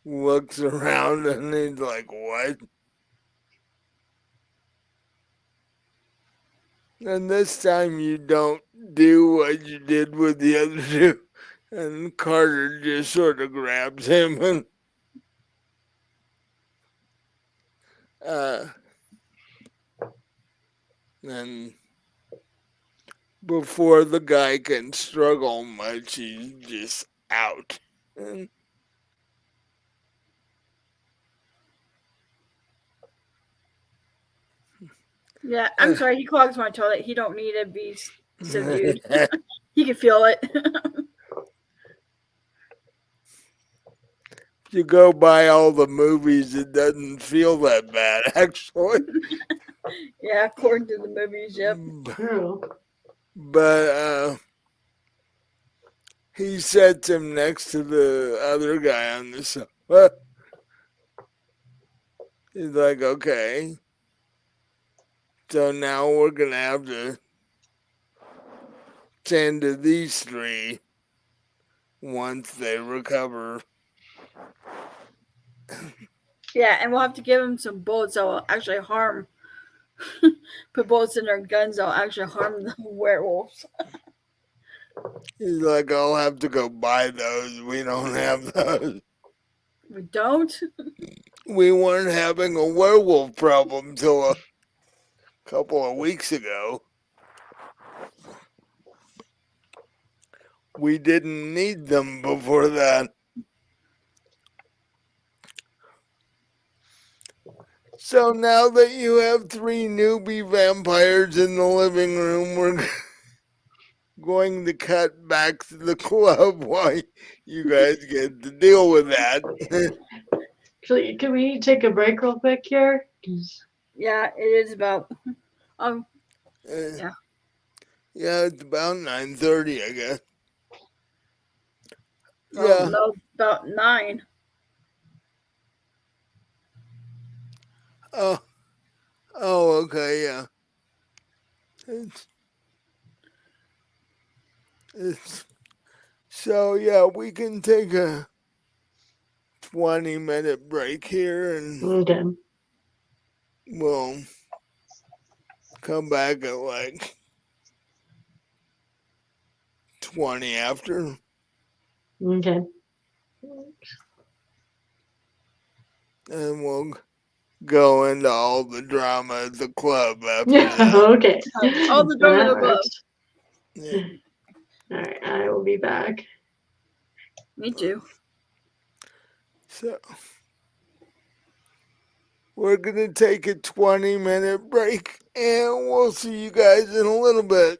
Looks around and he's like, "What?" And this time you don't do what you did with the other two. And Carter just sort of grabs him uh, and before the guy can struggle much, he's just out. And, Yeah, I'm sorry. He clogs my toilet. He don't need to be subdued. He can feel it. if you go by all the movies, it doesn't feel that bad, actually. Yeah, according to the movies, yep. True. But he sets him next to the other guy on the sofa. He's like, "Okay, so now we're gonna have to tend to these three once they recover." Yeah, and we'll have to give him some bullets that will actually harm. Put bullets in their guns that will actually harm the werewolves. He's like, "I'll have to go buy those. We don't have those. We don't? We weren't having a werewolf problem till a couple of weeks ago. We didn't need them before that." So now that you have three newbie vampires in the living room, we're going to cut back to the club while you guys get to deal with that. Actually, can we take a break real quick here? Yeah, it is about. Uh, Yeah. Yeah, it's about 9:30, I guess. Oh Yeah. no, about 9. Oh, oh, okay, yeah. It's, It's, so yeah, we can take a 20-minute break here and Okay. we'll come back at like 20 after. Okay. And we'll go into all the drama at the club after Yeah. that. Okay. All the drama That above. works. Yeah. All right. I will be back. Me too. So we're going to take a 20-minute break and we'll see you guys in a little bit.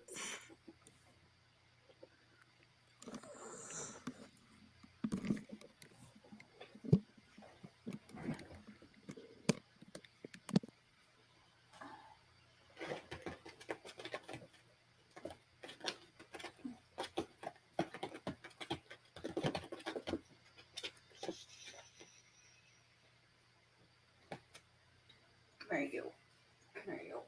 There you go. There you go.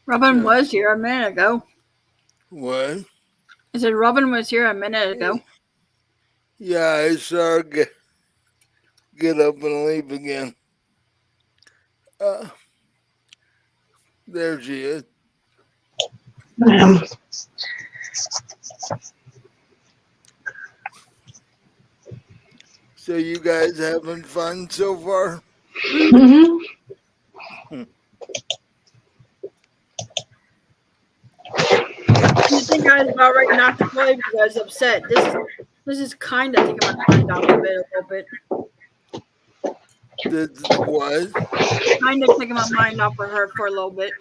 Robin So, was here a minute ago. what? I said Robin was here a minute ago. Yeah, I saw her get up and leave again. Uh, there she is. Um, So you guys having fun so far? mhm. You think I was about ready not to play because I was upset. This is kind of taking my mind off of it a little bit. Did what? Kind of taking my mind off of her for a little bit.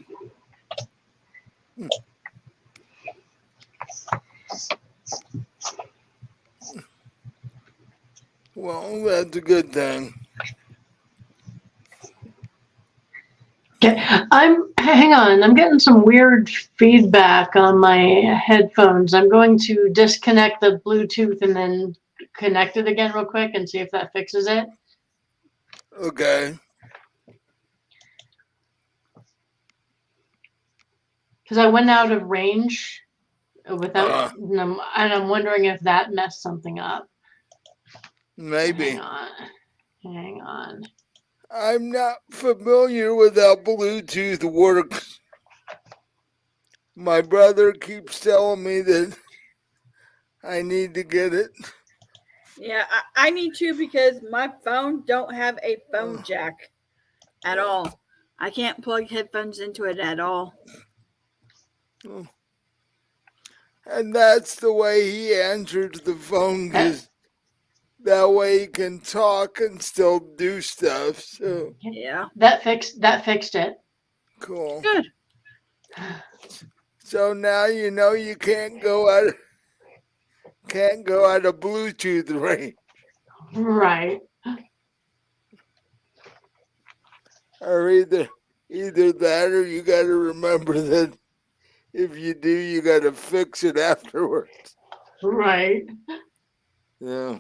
Well, that's a good thing. Hang on, I'm getting some weird feedback on my headphones. I'm going to disconnect the Bluetooth and then connect it again real quick and see if that fixes it. Okay. Because I went out of range without, Uh, and I'm wondering if that messed something up. maybe. Hang on. I'm not familiar with how Bluetooth works. My brother keeps telling me that I need to get it. Yeah, I need to because my phone don't have a phone jack at all. I can't plug headphones into it at all. And that's the way he answers the phone, because that way he can talk and still do stuff. So Yeah. That fixed it. cool. Good. So now you know you can't go out can't go out of Bluetooth range. Right. Or either that, or you got to remember that if you do, you got to fix it afterwards. Right. Yeah.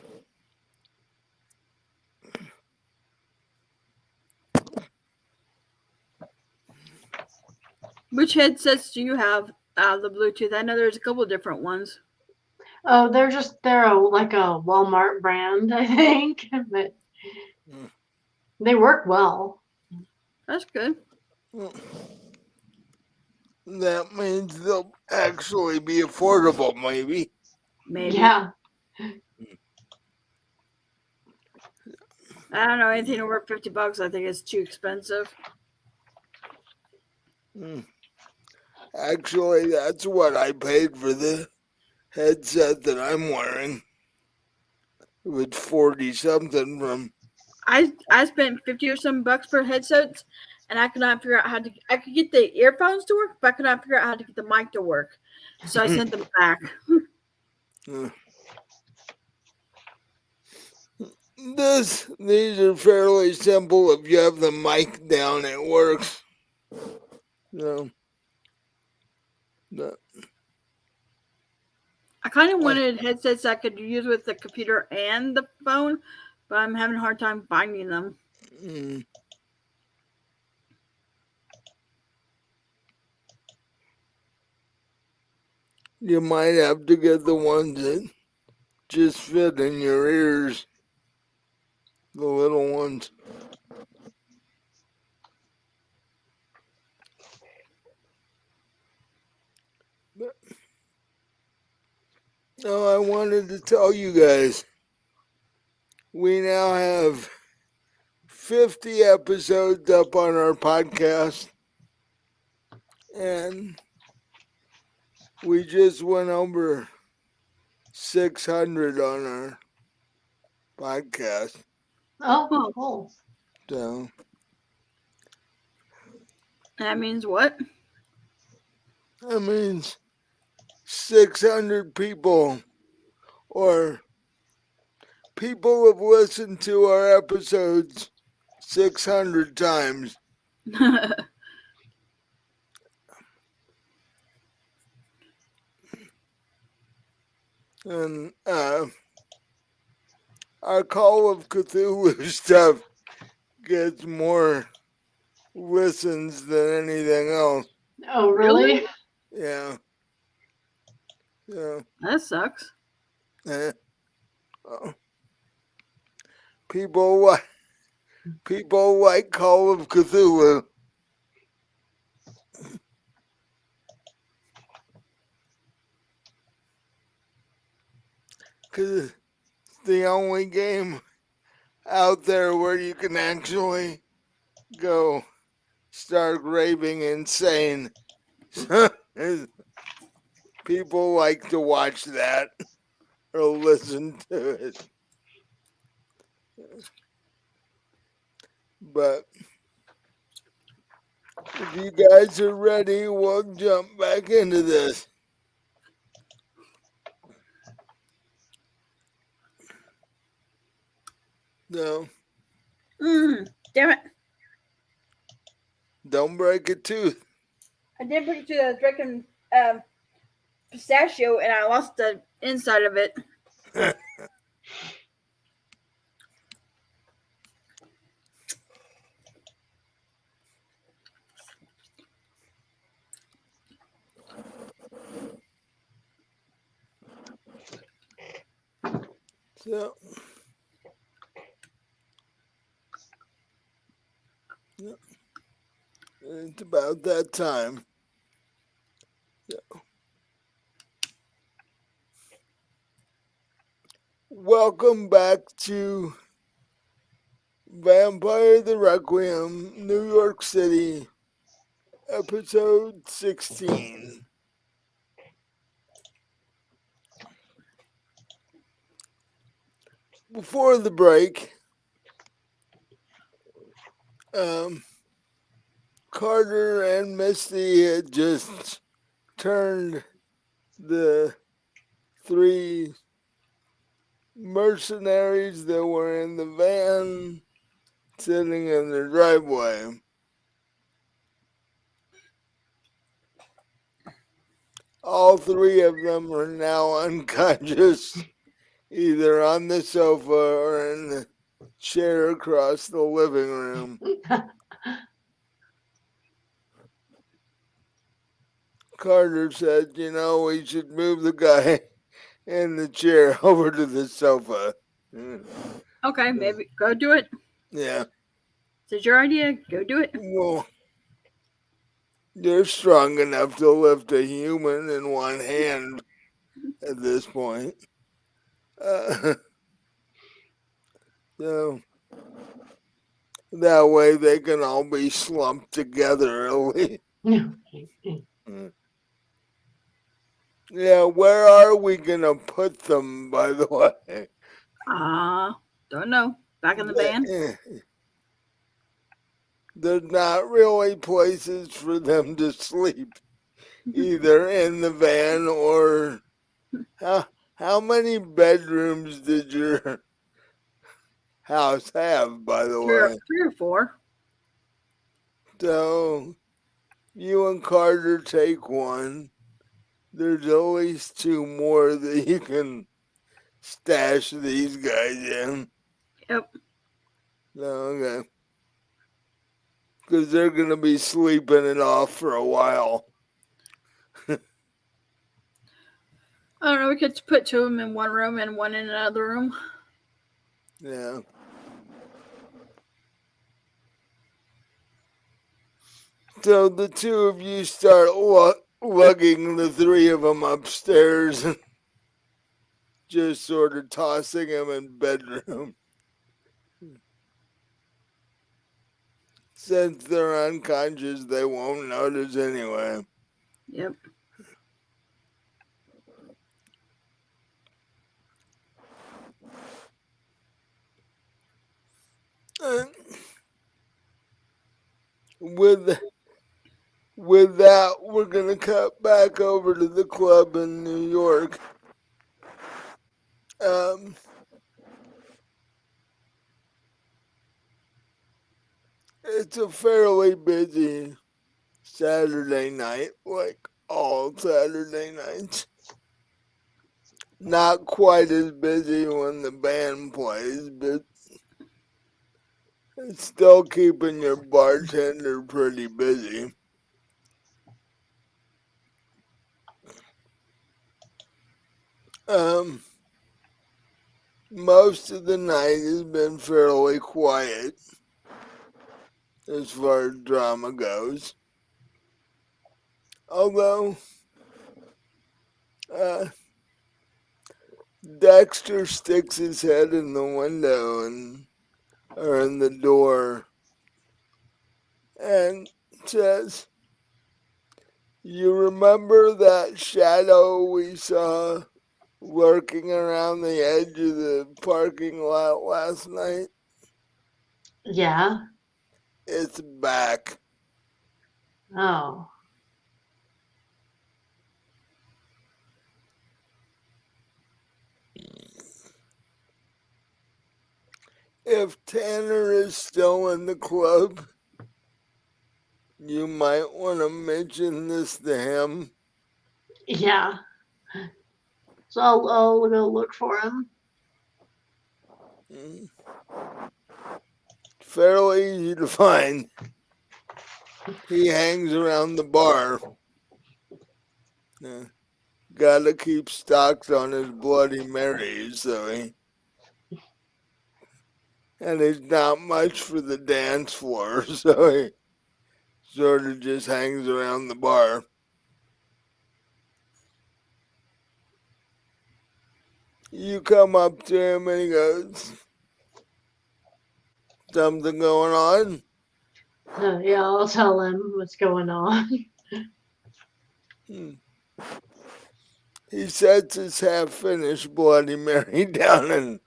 Which headsets do you have out of the Bluetooth? I know there's a couple different ones. Oh, they're like a Walmart brand, I think, but they work well. That's good. That means they'll actually be affordable, maybe. Maybe. Yeah. I don't know anything over $50. I think it's too expensive. Actually, that's what I paid for the headset that I'm wearing. It was 40 something from. I spent 50 or some bucks for headsets, and I could not figure out how to. I could get the earphones to work, but I could not figure out how to get the mic to work. So I sent them back. These are fairly simple. If you have the mic down, it works. No. I kind of wanted headsets I could use with the computer and the phone, but I'm having a hard time finding them. You might have to get the ones that just fit in your ears. The little ones. Oh, I wanted to tell you guys, we now have 50 episodes up on our podcast, and we just went over 600 on our podcast. Oh, cool. So That means what? that means 600 people, or people have listened to our episodes 600 times. And our Call of Cthulhu stuff gets more listens than anything else. Oh, really? Yeah. Yeah. That sucks. People like Call of Cthulhu. Because it's the only game out there where you can actually go start raving insane. People like to watch that or listen to it. But if you guys are ready, we'll jump back into this. No. Damn it. Don't break a tooth. I did put it to the drinking pistachio, and I lost the inside of it. So, it's about that time. So. Welcome back to Vampire the Requiem, New York City, episode 16. Before the break, Carter and Misty had just turned the 3 mercenaries that were in the van sitting in the driveway. All three of them are now unconscious, either on the sofa or in the chair across the living room. Carter said, we should move the guy in the chair over to the sofa. Okay, maybe go do it. Yeah. Is it your idea? Go do it. Well, they're strong enough to lift a human in one hand at this point. So that way they can all be slumped together. Yeah, where are we gonna put them, by the way? Don't know. Back in the van? There's not really places for them to sleep, either in the van or how many bedrooms did your house have, by the way? Three or four. So you and Carter take one. There's at least two more that you can stash these guys in. Yep. Okay. Because they're going to be sleeping it off for a while. I don't know. We could put two of them in one room and one in another room. Yeah. So the two of you start lugging the three of them upstairs and just sort of tossing them in bedroom. Since they're unconscious, they won't notice anyway. Yep. With that, we're gonna cut back over to the club in New York. It's a fairly busy Saturday night, like all Saturday nights. Not quite as busy when the band plays, but it's still keeping your bartender pretty busy. Most of the night has been fairly quiet as far as drama goes. Although, Dexter sticks his head in the window or in the door and says, "You remember that shadow we saw lurking around the edge of the parking lot last night? Yeah. It's back." Oh. If Tanner is still in the club, you might want to mention this to him. Yeah. So I'll go look for him. Fairly easy to find. He hangs around the bar. Gotta keep stocked on his Bloody Marys, and he's not much for the dance floor, so he sort of just hangs around the bar. You come up to him and he goes, "Something going on?" Yeah, I'll tell him what's going on. He sets his half-finished Bloody Mary down and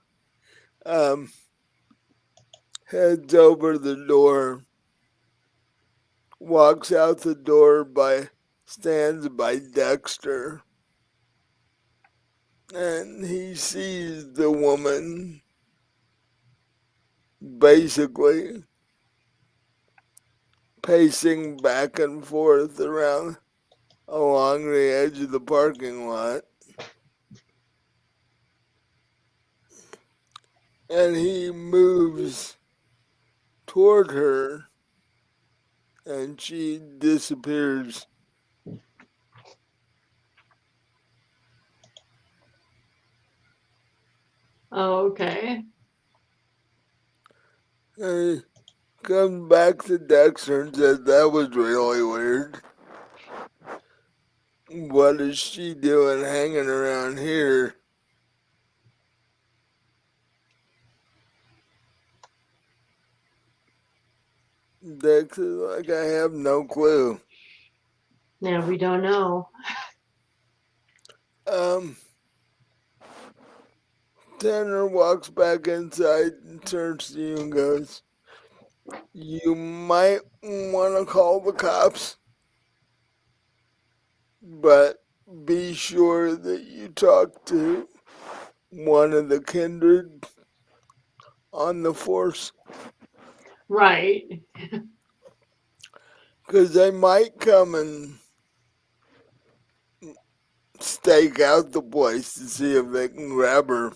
heads over the door, walks out the door stands by Dexter and he sees the woman basically pacing back and forth around along the edge of the parking lot. And he moves toward her, and she disappears. Okay. And he comes back to Dexter and says, "That was really weird. What is she doing hanging around here?" Dexter's like, "I have no clue." Now we don't know. Um, Tanner walks back inside and turns to you and goes, "You might want to call the cops, but be sure that you talk to one of the kindred on the force, Right. because they might come and stake out the place to see if they can grab her."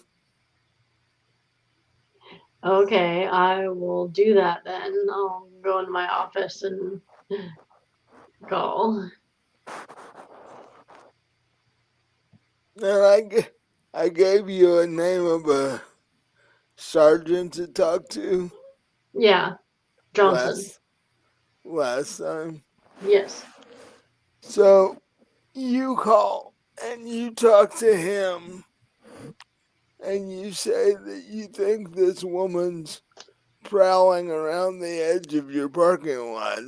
Okay, I will do that then. I'll go into my office and call. And I gave you a name of a sergeant to talk to Yeah, Johnson. last last time. Yes. So you call and you talk to him and you say that you think this woman's prowling around the edge of your parking lot.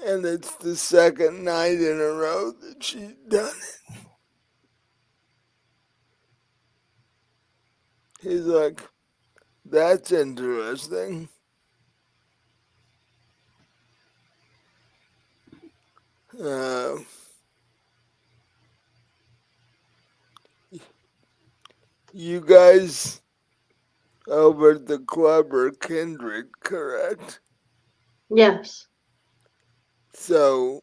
And it's the second night in a row that she's done it. He's like, "That's interesting." Uh, you guys over at the club are kindred, correct? Yes. So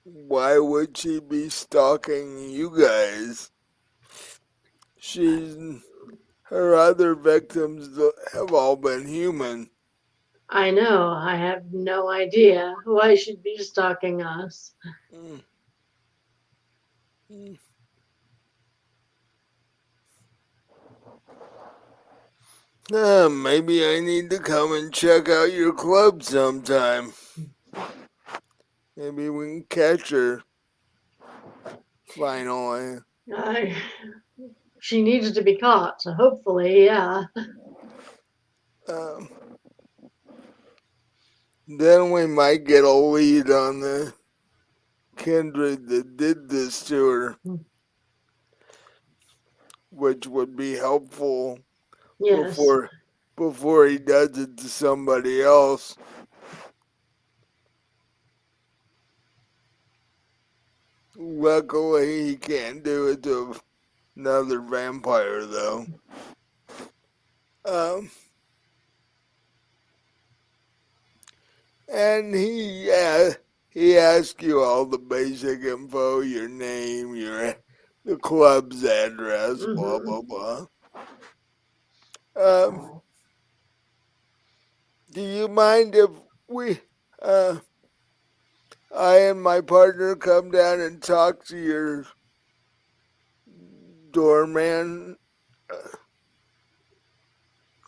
why would she be stalking you guys? She's Her other victims have all been human. I know. I have no idea why she'd be stalking us. Mm, mm. Maybe I need to come and check out your club sometime. Maybe we can catch her finally. I, she needs to be caught, so hopefully, yeah. Um, then we might get a lead on the kindred that did this to her, which would be helpful Yes. before before he does it to somebody else. Luckily, he can't do it to another vampire, though. Um, and he asks you all the basic info, your name, the club's address, blah Mm-hmm. blah blah. Um, do you mind if we, uh, I and my partner come down and talk to your doorman,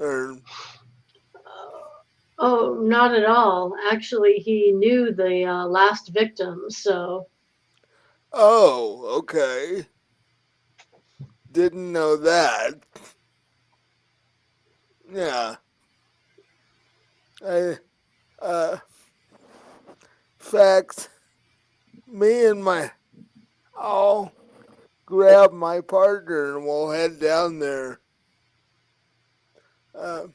or Oh, not at all. Actually, he knew the last victim, so oh, okay, didn't know that. Yeah, I fact, me and my I'll grab my partner and we'll head down there. Uh,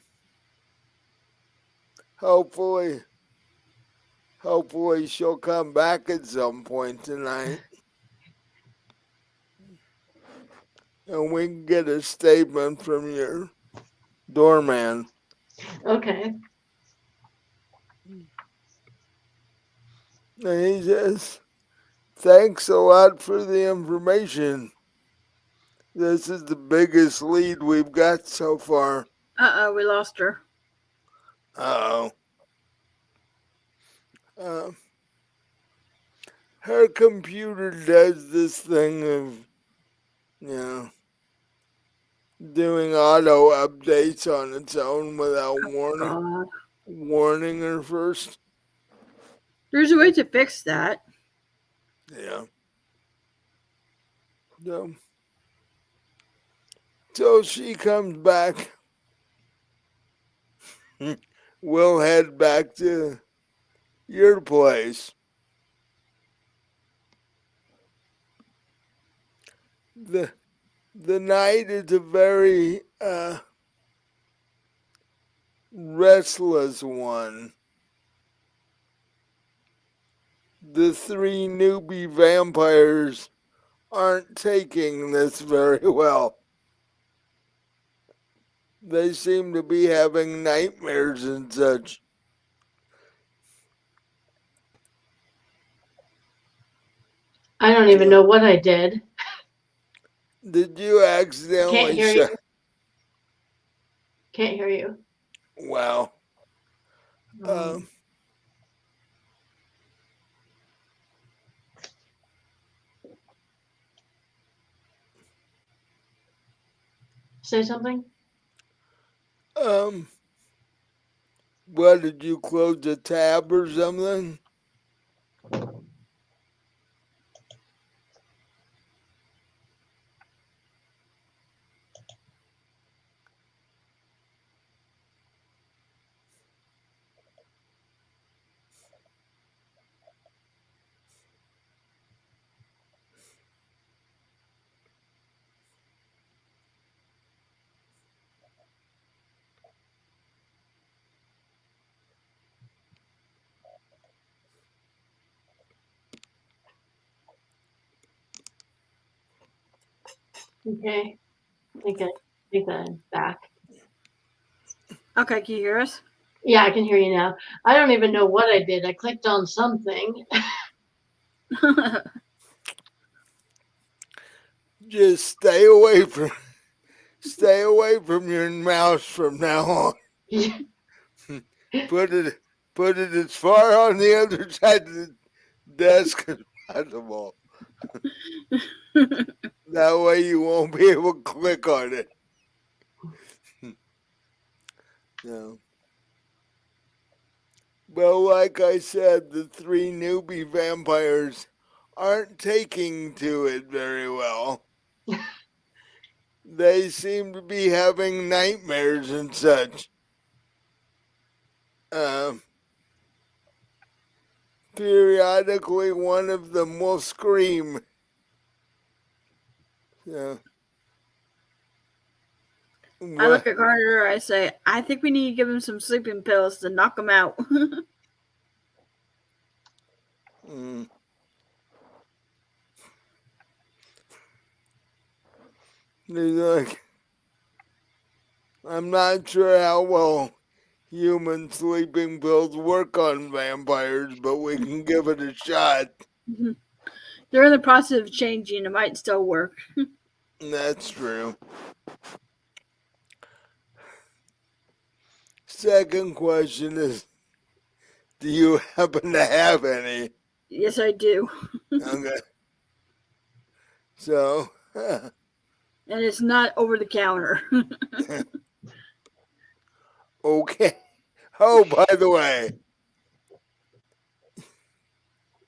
hopefully, hopefully she'll come back at some point tonight. And we can get a statement from your doorman. Okay. And he says, thanks a lot for the information. This is the biggest lead we've got so far. We lost her. Uh oh. Her computer does this thing of, doing auto updates on its own without God. warning her first. There's a way to fix that. Yeah. So she comes back. We'll head back to your place. The night is a very restless one. The three newbie vampires aren't taking this very well. They seem to be having nightmares and such. I don't even know what I did. Did you accidentally Can't hear you. Can't hear you. Wow. Say something? What, did you close a tab or something? Okay. I think I'm back. Okay, can you hear us? Yeah, I can hear you now. I don't even know what I did. I clicked on something. Just stay away from your mouse from now on. Put it as far on the other side of the desk as possible. That way you won't be able to click on it. No. Well, like I said, the three newbie vampires aren't taking to it very well. They seem to be having nightmares and such. Periodically, one of them will scream. Yeah. I look at Carter, I say, I think we need to give him some sleeping pills to knock him out. He's like, I'm not sure how well human sleeping pills work on vampires, but we can give it a shot. They're in the process of changing. It might still work. That's true. Second question is, do you happen to have any? Yes, I do. Okay. So. And it's not over the counter. Okay. Oh, by the way,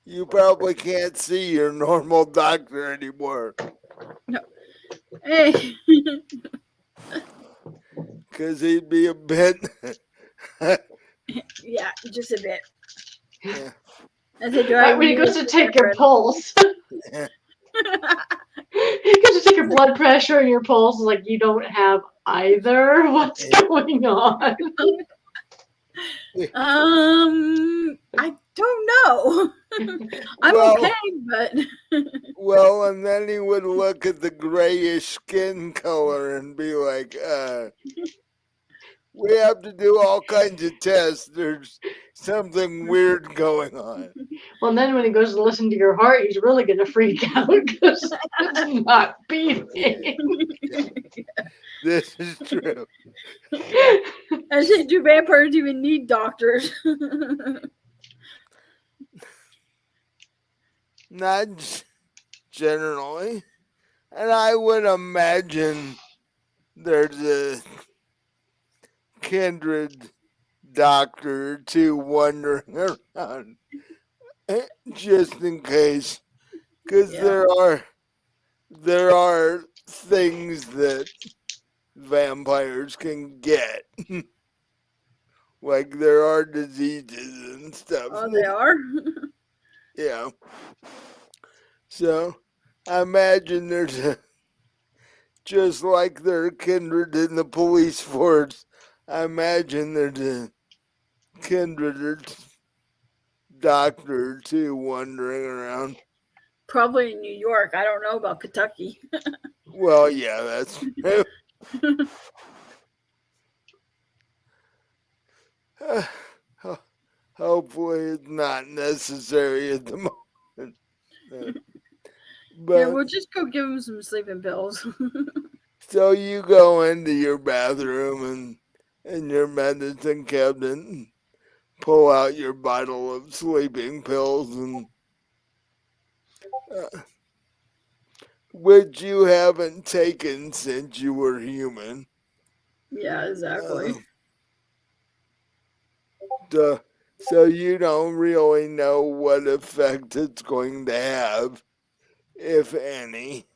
you probably can't see your normal doctor anymore. No. Hey. Because he'd be a bit. Yeah, just a bit. Yeah. Right when he goes to take your pulse. He goes to take your blood pressure and your pulse, like you don't have either. What's going on? I don't no. I'm okay, Well, but well, and then he would look at the grayish skin color and be like, we have to do all kinds of tests. There's something weird going on. Well, and then when he goes to listen to your heart, he's really going to freak out because it's not beating. This is true. I say, do vampires even need doctors? Not generally. And I would imagine there's a kindred doctor or two wandering around just in case. Because Yeah. there are things that vampires can get. Like there are diseases and stuff. Oh, they are? Yeah. So I imagine there's a, just like there are kindred in the police force, I imagine there's a kindred or doctor or two wandering around. Probably in New York. I don't know about Kentucky. Well, yeah, that's true. Hopefully it's not necessary at the moment. Yeah, But we'll just go give him some sleeping pills. so you go into your bathroom and in your medicine cabinet and pull out your bottle of sleeping pills and uh, which you haven't taken since you were human. Yeah, exactly. Uh, so you don't really know what effect it's going to have, if any.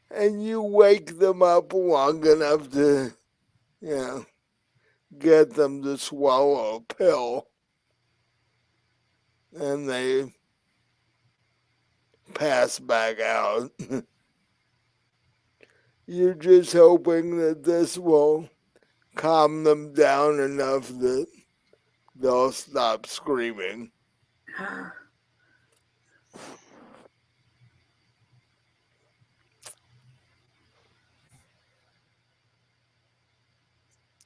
And you wake them up long enough to, you know, get them to swallow a pill. And they pass back out. You're just hoping that this will calm them down enough that they'll stop screaming.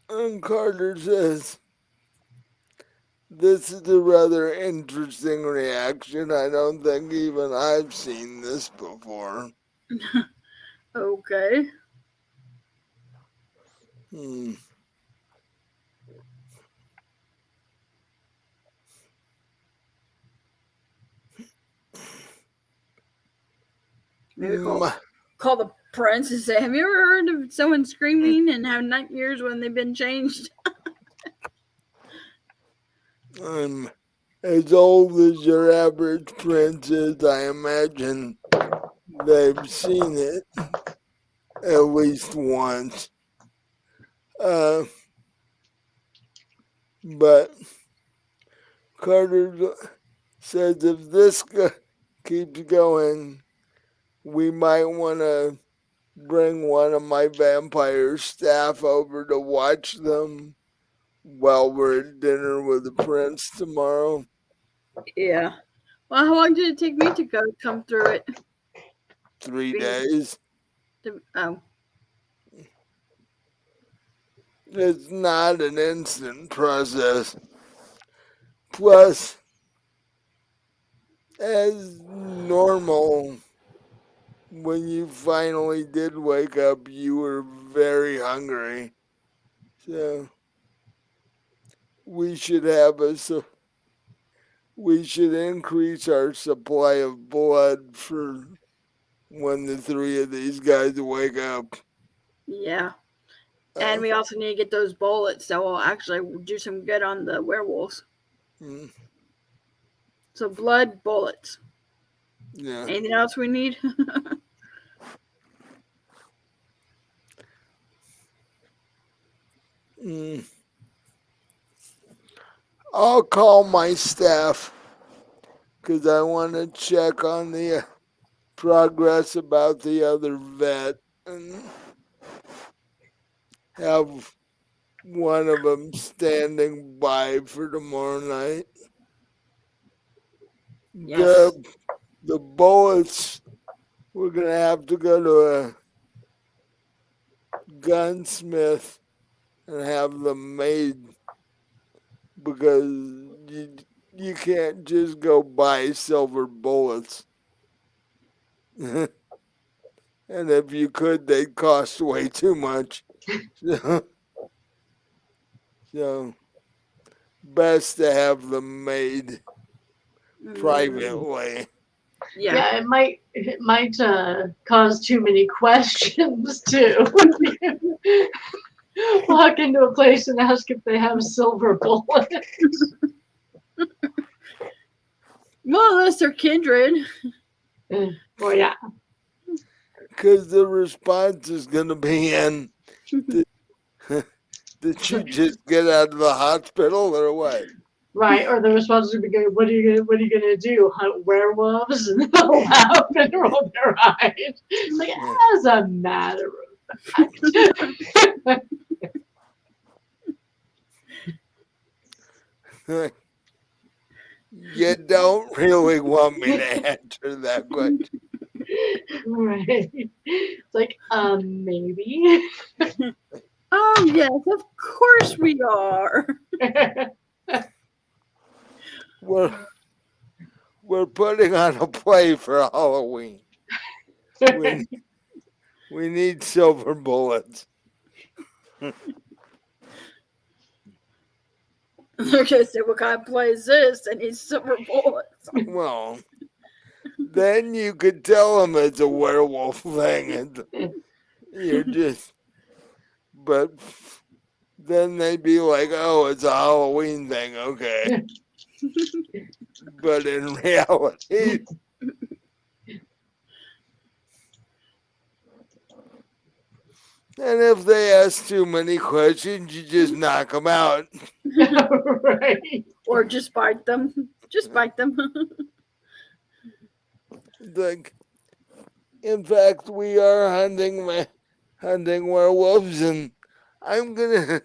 And Carter says, this is a rather interesting reaction. I don't think even I've seen this before. Okay. Hmm. Maybe Mm, call the prince and say, have you ever heard of someone screaming and have nightmares when they've been changed? I'm as old as your average prince is. I imagine they've seen it at least once. Uh, but Carter says if this keeps going, we might want to bring one of my vampire staff over to watch them while we're at dinner with the prince tomorrow. Yeah. Well, how long did it take me to come through it? 3 days. Oh, It's not an instant process. Plus, as normal, when you finally did wake up, you were very hungry. So we should have we should increase our supply of blood for when the three of these guys wake up. yeah. And Uh, we also need to get those bullets that will actually do some good on the werewolves. mm, So blood, bullets. yeah. Anything else we need? Mm. I'll call my staff because I want to check on the progress about the other vet and have one of them standing by for tomorrow night. Yes. The bullets, we're gonna have to go to a gunsmith and have them made because you can't just go buy silver bullets. And if you could, they'd cost way too much. So best to have them made privately. Yeah. Yeah, it might cause too many questions too. Walk into a place and ask if they have silver bullets. Well, unless they're kindred. Well, yeah. Because the response is going to be in, did, did you just get out of the hospital or what? Right, or the response would be going, what are you gonna do? Hunt werewolves? And they'll laugh and roll their eyes. Like, as a matter of fact. You don't really want me to answer that question. Right. It's like, maybe. Oh, yes, of course we are. We're putting on a play for Halloween. We, we need silver bullets. They're going to say, what kind of play is this? They need silver bullets. Well, then you could tell them it's a werewolf thing. And you're just, but then they'd be like, oh, it's a Halloween thing, okay. But in reality, and if they ask too many questions, you just knock them out. Right. Or just bite them. Just bite them. Like, in fact, we are hunting werewolves, and I'm gonna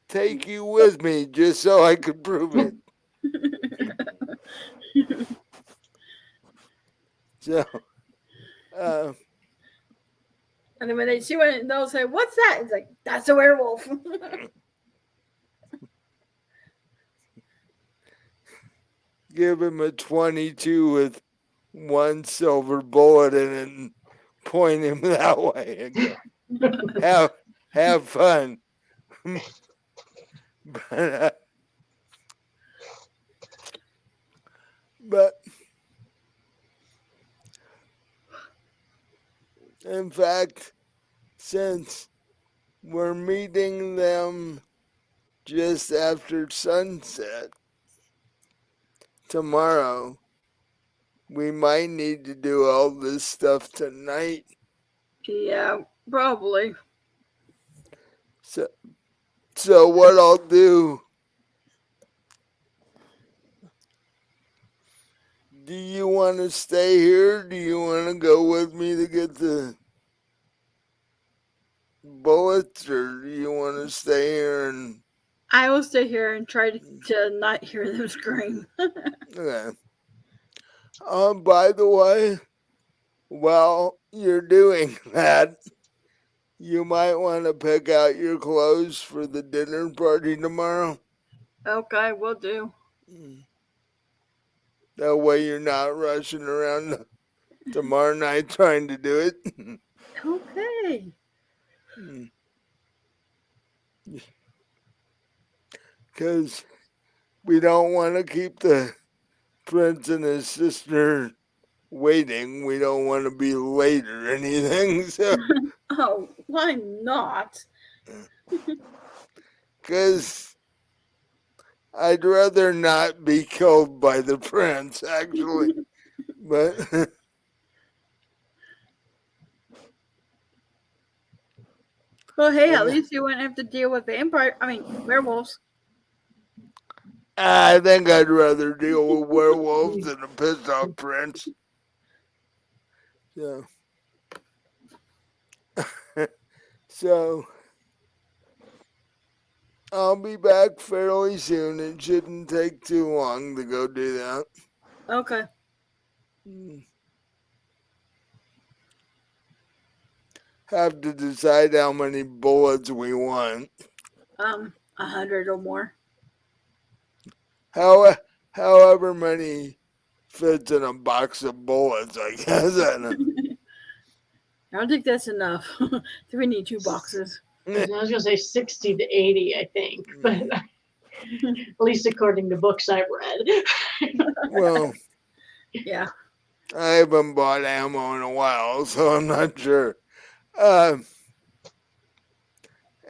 take you with me just so I could prove it. So, uh, And then when they see one, they'll say, what's that? It's like, that's a werewolf. give him a 22 with one silver bullet in it and point him that way and go, have fun. But in fact, since we're meeting them just after sunset tomorrow, we might need to do all this stuff tonight. Yeah, probably. So what I'll do, do you want to stay here? Do you want to go with me to get the bullets, or do you want to stay here and... I will stay here and try to not hear them scream. Okay. By the way, while you're doing that, you might want to pick out your clothes for the dinner party tomorrow. Okay, will do. That way you're not rushing around tomorrow night trying to do it. Okay. Because we don't want to keep the prince and his sister waiting. We don't want to be late or anything. So, Oh, why not? because I'd rather not be killed by the prince, actually. But Well, hey, at least you wouldn't have to deal with werewolves. I think I'd rather deal with werewolves than a pissed off prince. So, so I'll be back fairly soon. It shouldn't take too long to go do that. Okay. Have to decide how many bullets we want. 100 or more. How, however many fits in a box of bullets, I guess. I don't think that's enough. We need 2 boxes. I was going to say 60 to 80, I think, but at least according to books I've read. Well, Yeah. I haven't bought ammo in a while, so I'm not sure. Uh,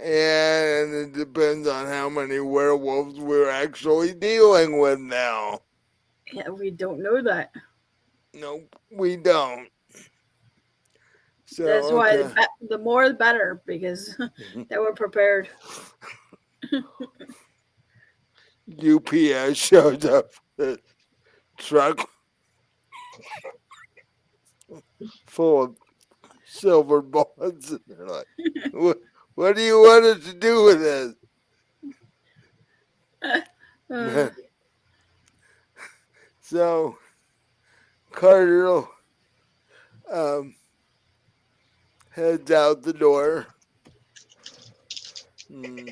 and it depends on how many werewolves we're actually dealing with now. Yeah, we don't know that. Nope, we don't. So, That's why okay. the more the better, because that we're prepared. UPS shows up with a truck full of silver bullets. And they're like, what do you want us to do with Uh, this? So, Carter um, heads out the door. Hmm.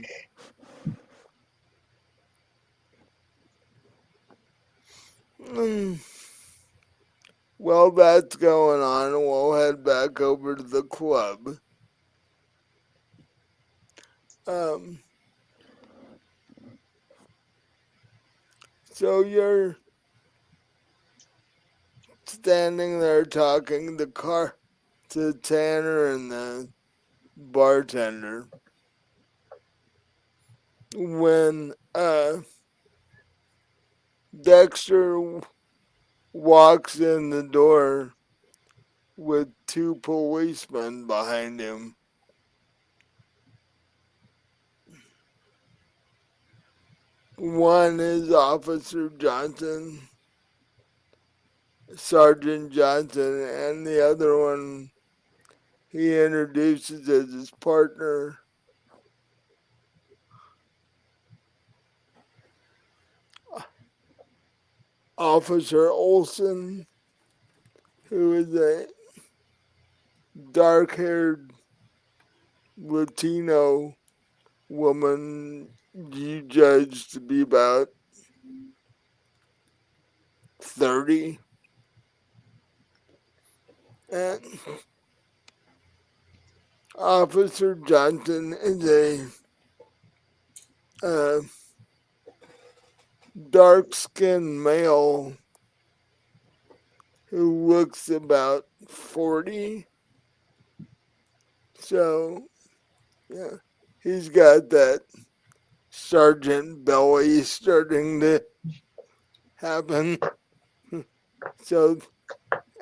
While that's going on, we'll head back over to the club. Um, so you're standing there talking to Tanner and the bartender when Dexter walks in the door with 2 policemen behind him. One is Officer Johnson, Sergeant Johnson, and the other one he introduces as his partner, Officer Olson, who is a dark haired Latino woman you judge to be about 30. And Officer Johnson is a dark skinned male who looks about 40. So, yeah, he's got that sergeant belly starting to happen. So,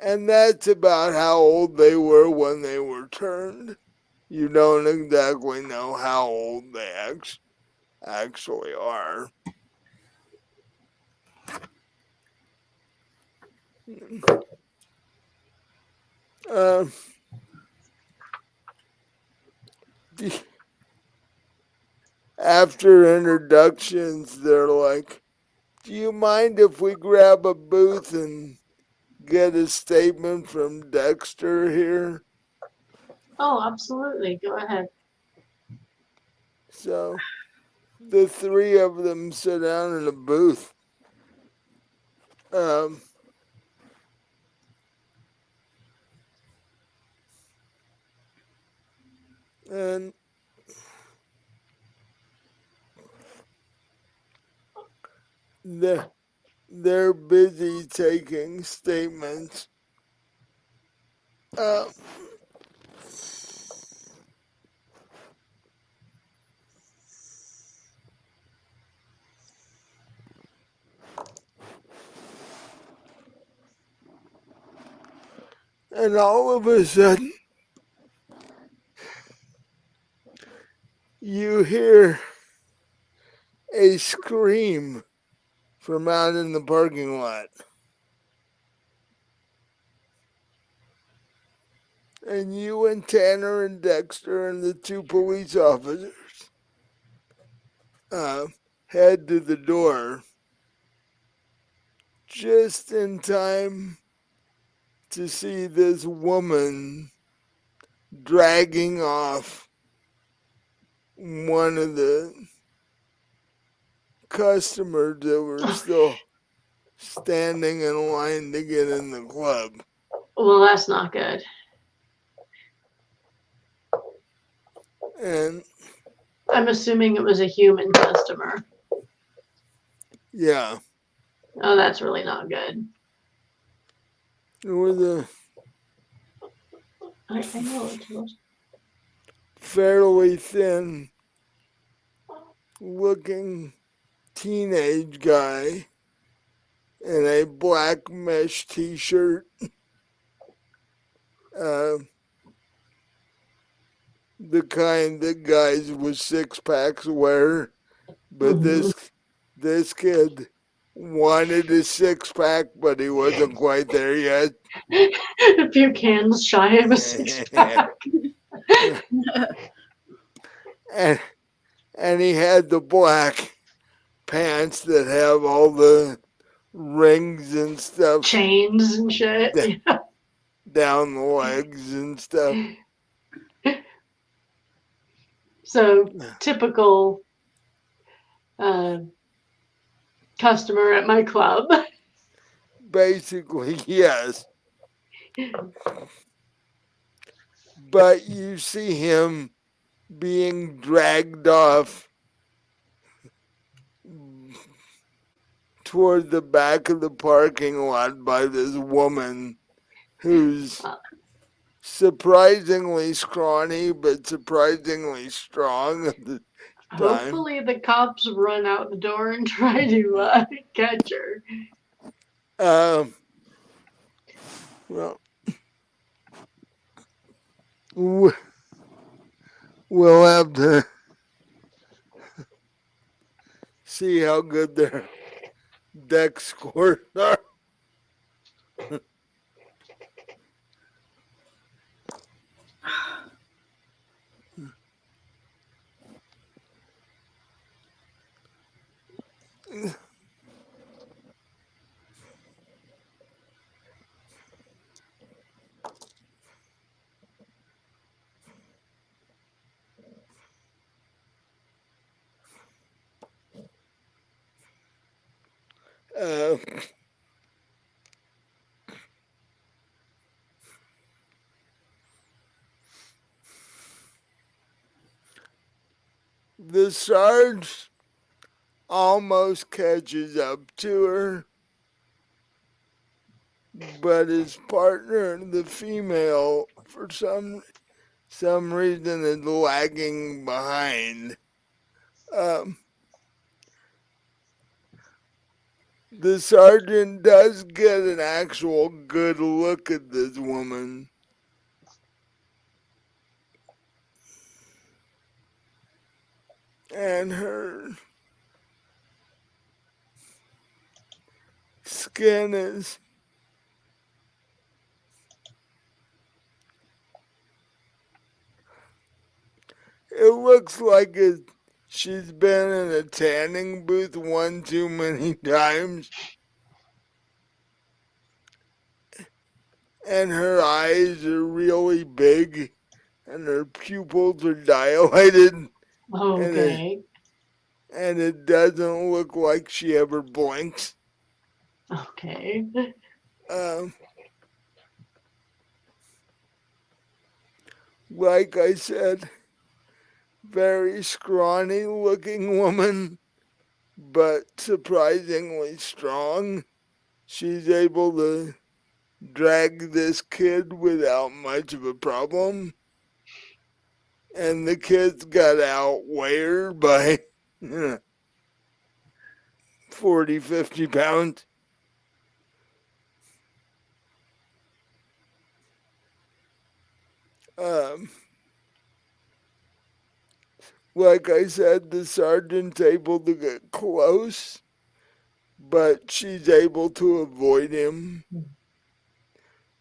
and that's about how old they were when they were turned. You don't exactly know how old they actually are. Uh, after introductions, they're like, do you mind if we grab a booth and get a statement from Dexter here? Oh, absolutely. Go ahead. So the three of them sit down in a booth. Um, and they're busy taking statements. Uh, and all of a sudden, you hear a scream from out in the parking lot. And you and Tanner and Dexter and the 2 police officers head to the door just in time to see this woman dragging off one of the customers that were still standing in line to get in the club. Well, that's not good. And I'm assuming it was a human customer. yeah, Oh, that's really not good. it was a I know it was. fairly thin looking teenage guy in a black mesh t-shirt. Uh, the kind that guys with six packs wear, but this kid wanted a six pack, but he wasn't quite there yet. A few cans shy of a six pack. and and he had the black pants that have all the rings and stuff Chains and shit. Yeah. down the legs and stuff. So typical customer at my club. Basically, yes. But you see him being dragged off toward the back of the parking lot by this woman who's surprisingly scrawny but surprisingly strong at the time. Hopefully the cops run out the door and try to catch her. Well, we'll have to see how good their deck scores are. Uh, the Sarge almost catches up to her, but his partner, the female, for some reason is lagging behind. The sergeant does get an actual good look at this woman. And her skin is it looks like she's been in a tanning booth one too many times. And her eyes are really big and her pupils are dilated. Okay. And it doesn't look like she ever blinks. Okay. Like I said, very scrawny looking woman, but surprisingly strong. She's able to drag this kid without much of a problem. And the kid's got to outweigh her by 40, 50 pounds. Like I said, the sergeant's able to get close, but she's able to avoid him.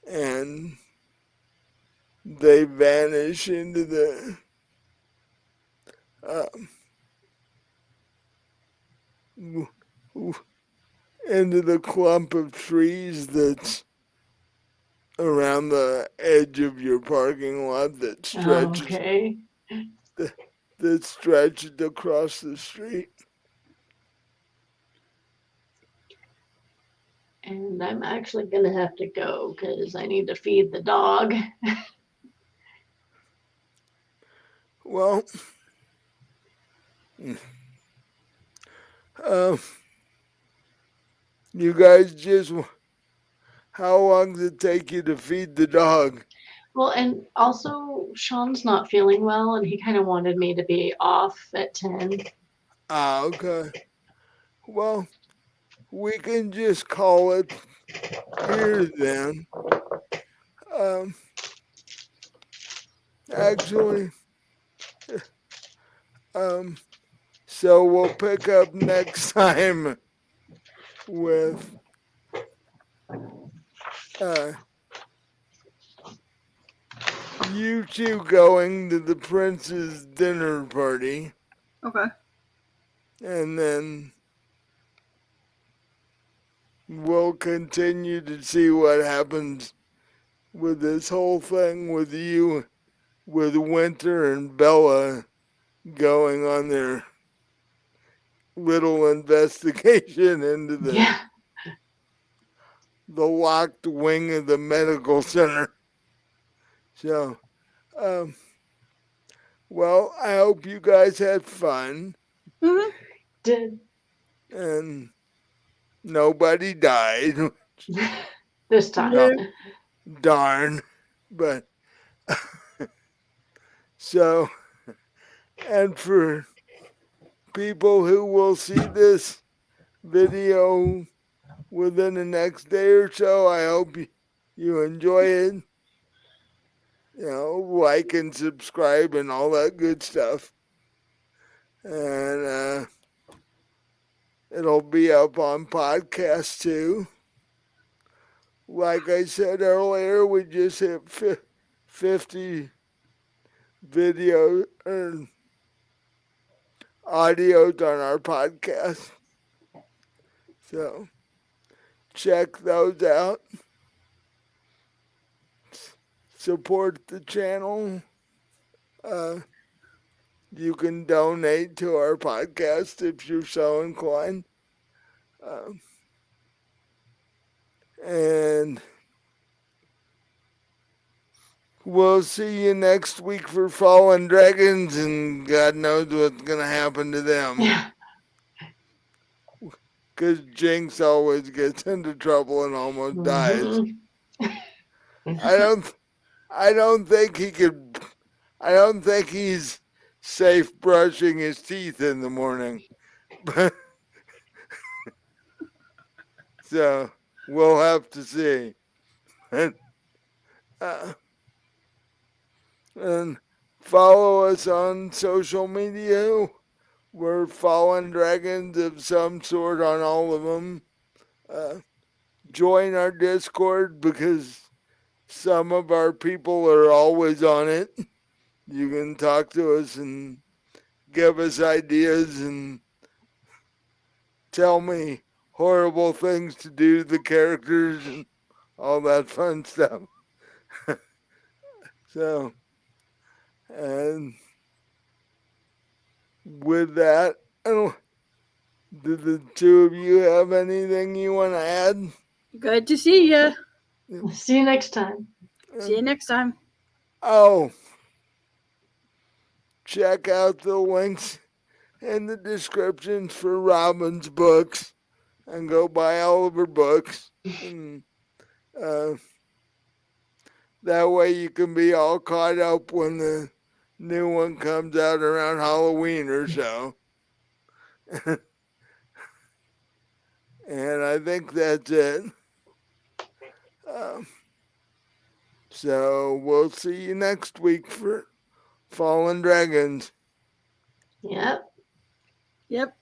And they vanish into the into the clump of trees that's around the edge of your parking lot that stretches Okay. that stretched across the street. And I'm actually gonna have to go because I need to feed the dog. Well, uh, you guys just, how long does it take you to feed the dog? Well, and also Sean's not feeling well, and he kind of wanted me to be off at 10. Ah, okay. Well, we can just call it here then. Um, actually, um, so we'll pick up next time with uh you two going to the prince's dinner party, Okay. and then we'll continue to see what happens with this whole thing with you, with Winter and Bella going on their little investigation into Yeah. the locked wing of the medical center. So, um, well, I hope you guys had fun Mm-hmm. Did and nobody died. this time. Yeah. Darn. But so, and for people who will see this video within the next day or so, I hope you enjoy it. You know, like and subscribe and all that good stuff. And it'll be up on podcast too. Like I said earlier, we just hit 50 video or audios on our podcast. So check those out. Support the channel. Uh, you can donate to our podcast if you're so inclined. Um, and we'll see you next week for Fallen Dragons, and God knows what's going to happen to them. Yeah. Because Jinx always gets into trouble and almost dies. I don't, I don't think he could. I don't think he's safe brushing his teeth in the morning. But so we'll have to see. And, and follow us on social media. We're Fallen Dragons of some sort on all of them. Uh, join our Discord because some of our people are always on it. You can talk to us and give us ideas and tell me horrible things to do to the characters and all that fun stuff. So, and with that, do the two of you have anything you want to add? Good to see you. See you next time. See you next time. Oh, check out the links in the descriptions for Robin's books and go buy all of her books. And uh, that way you can be all caught up when the new one comes out around Halloween or so. And I think that's it. Um, so we'll see you next week for Fallen Dragons. Yep. Yep.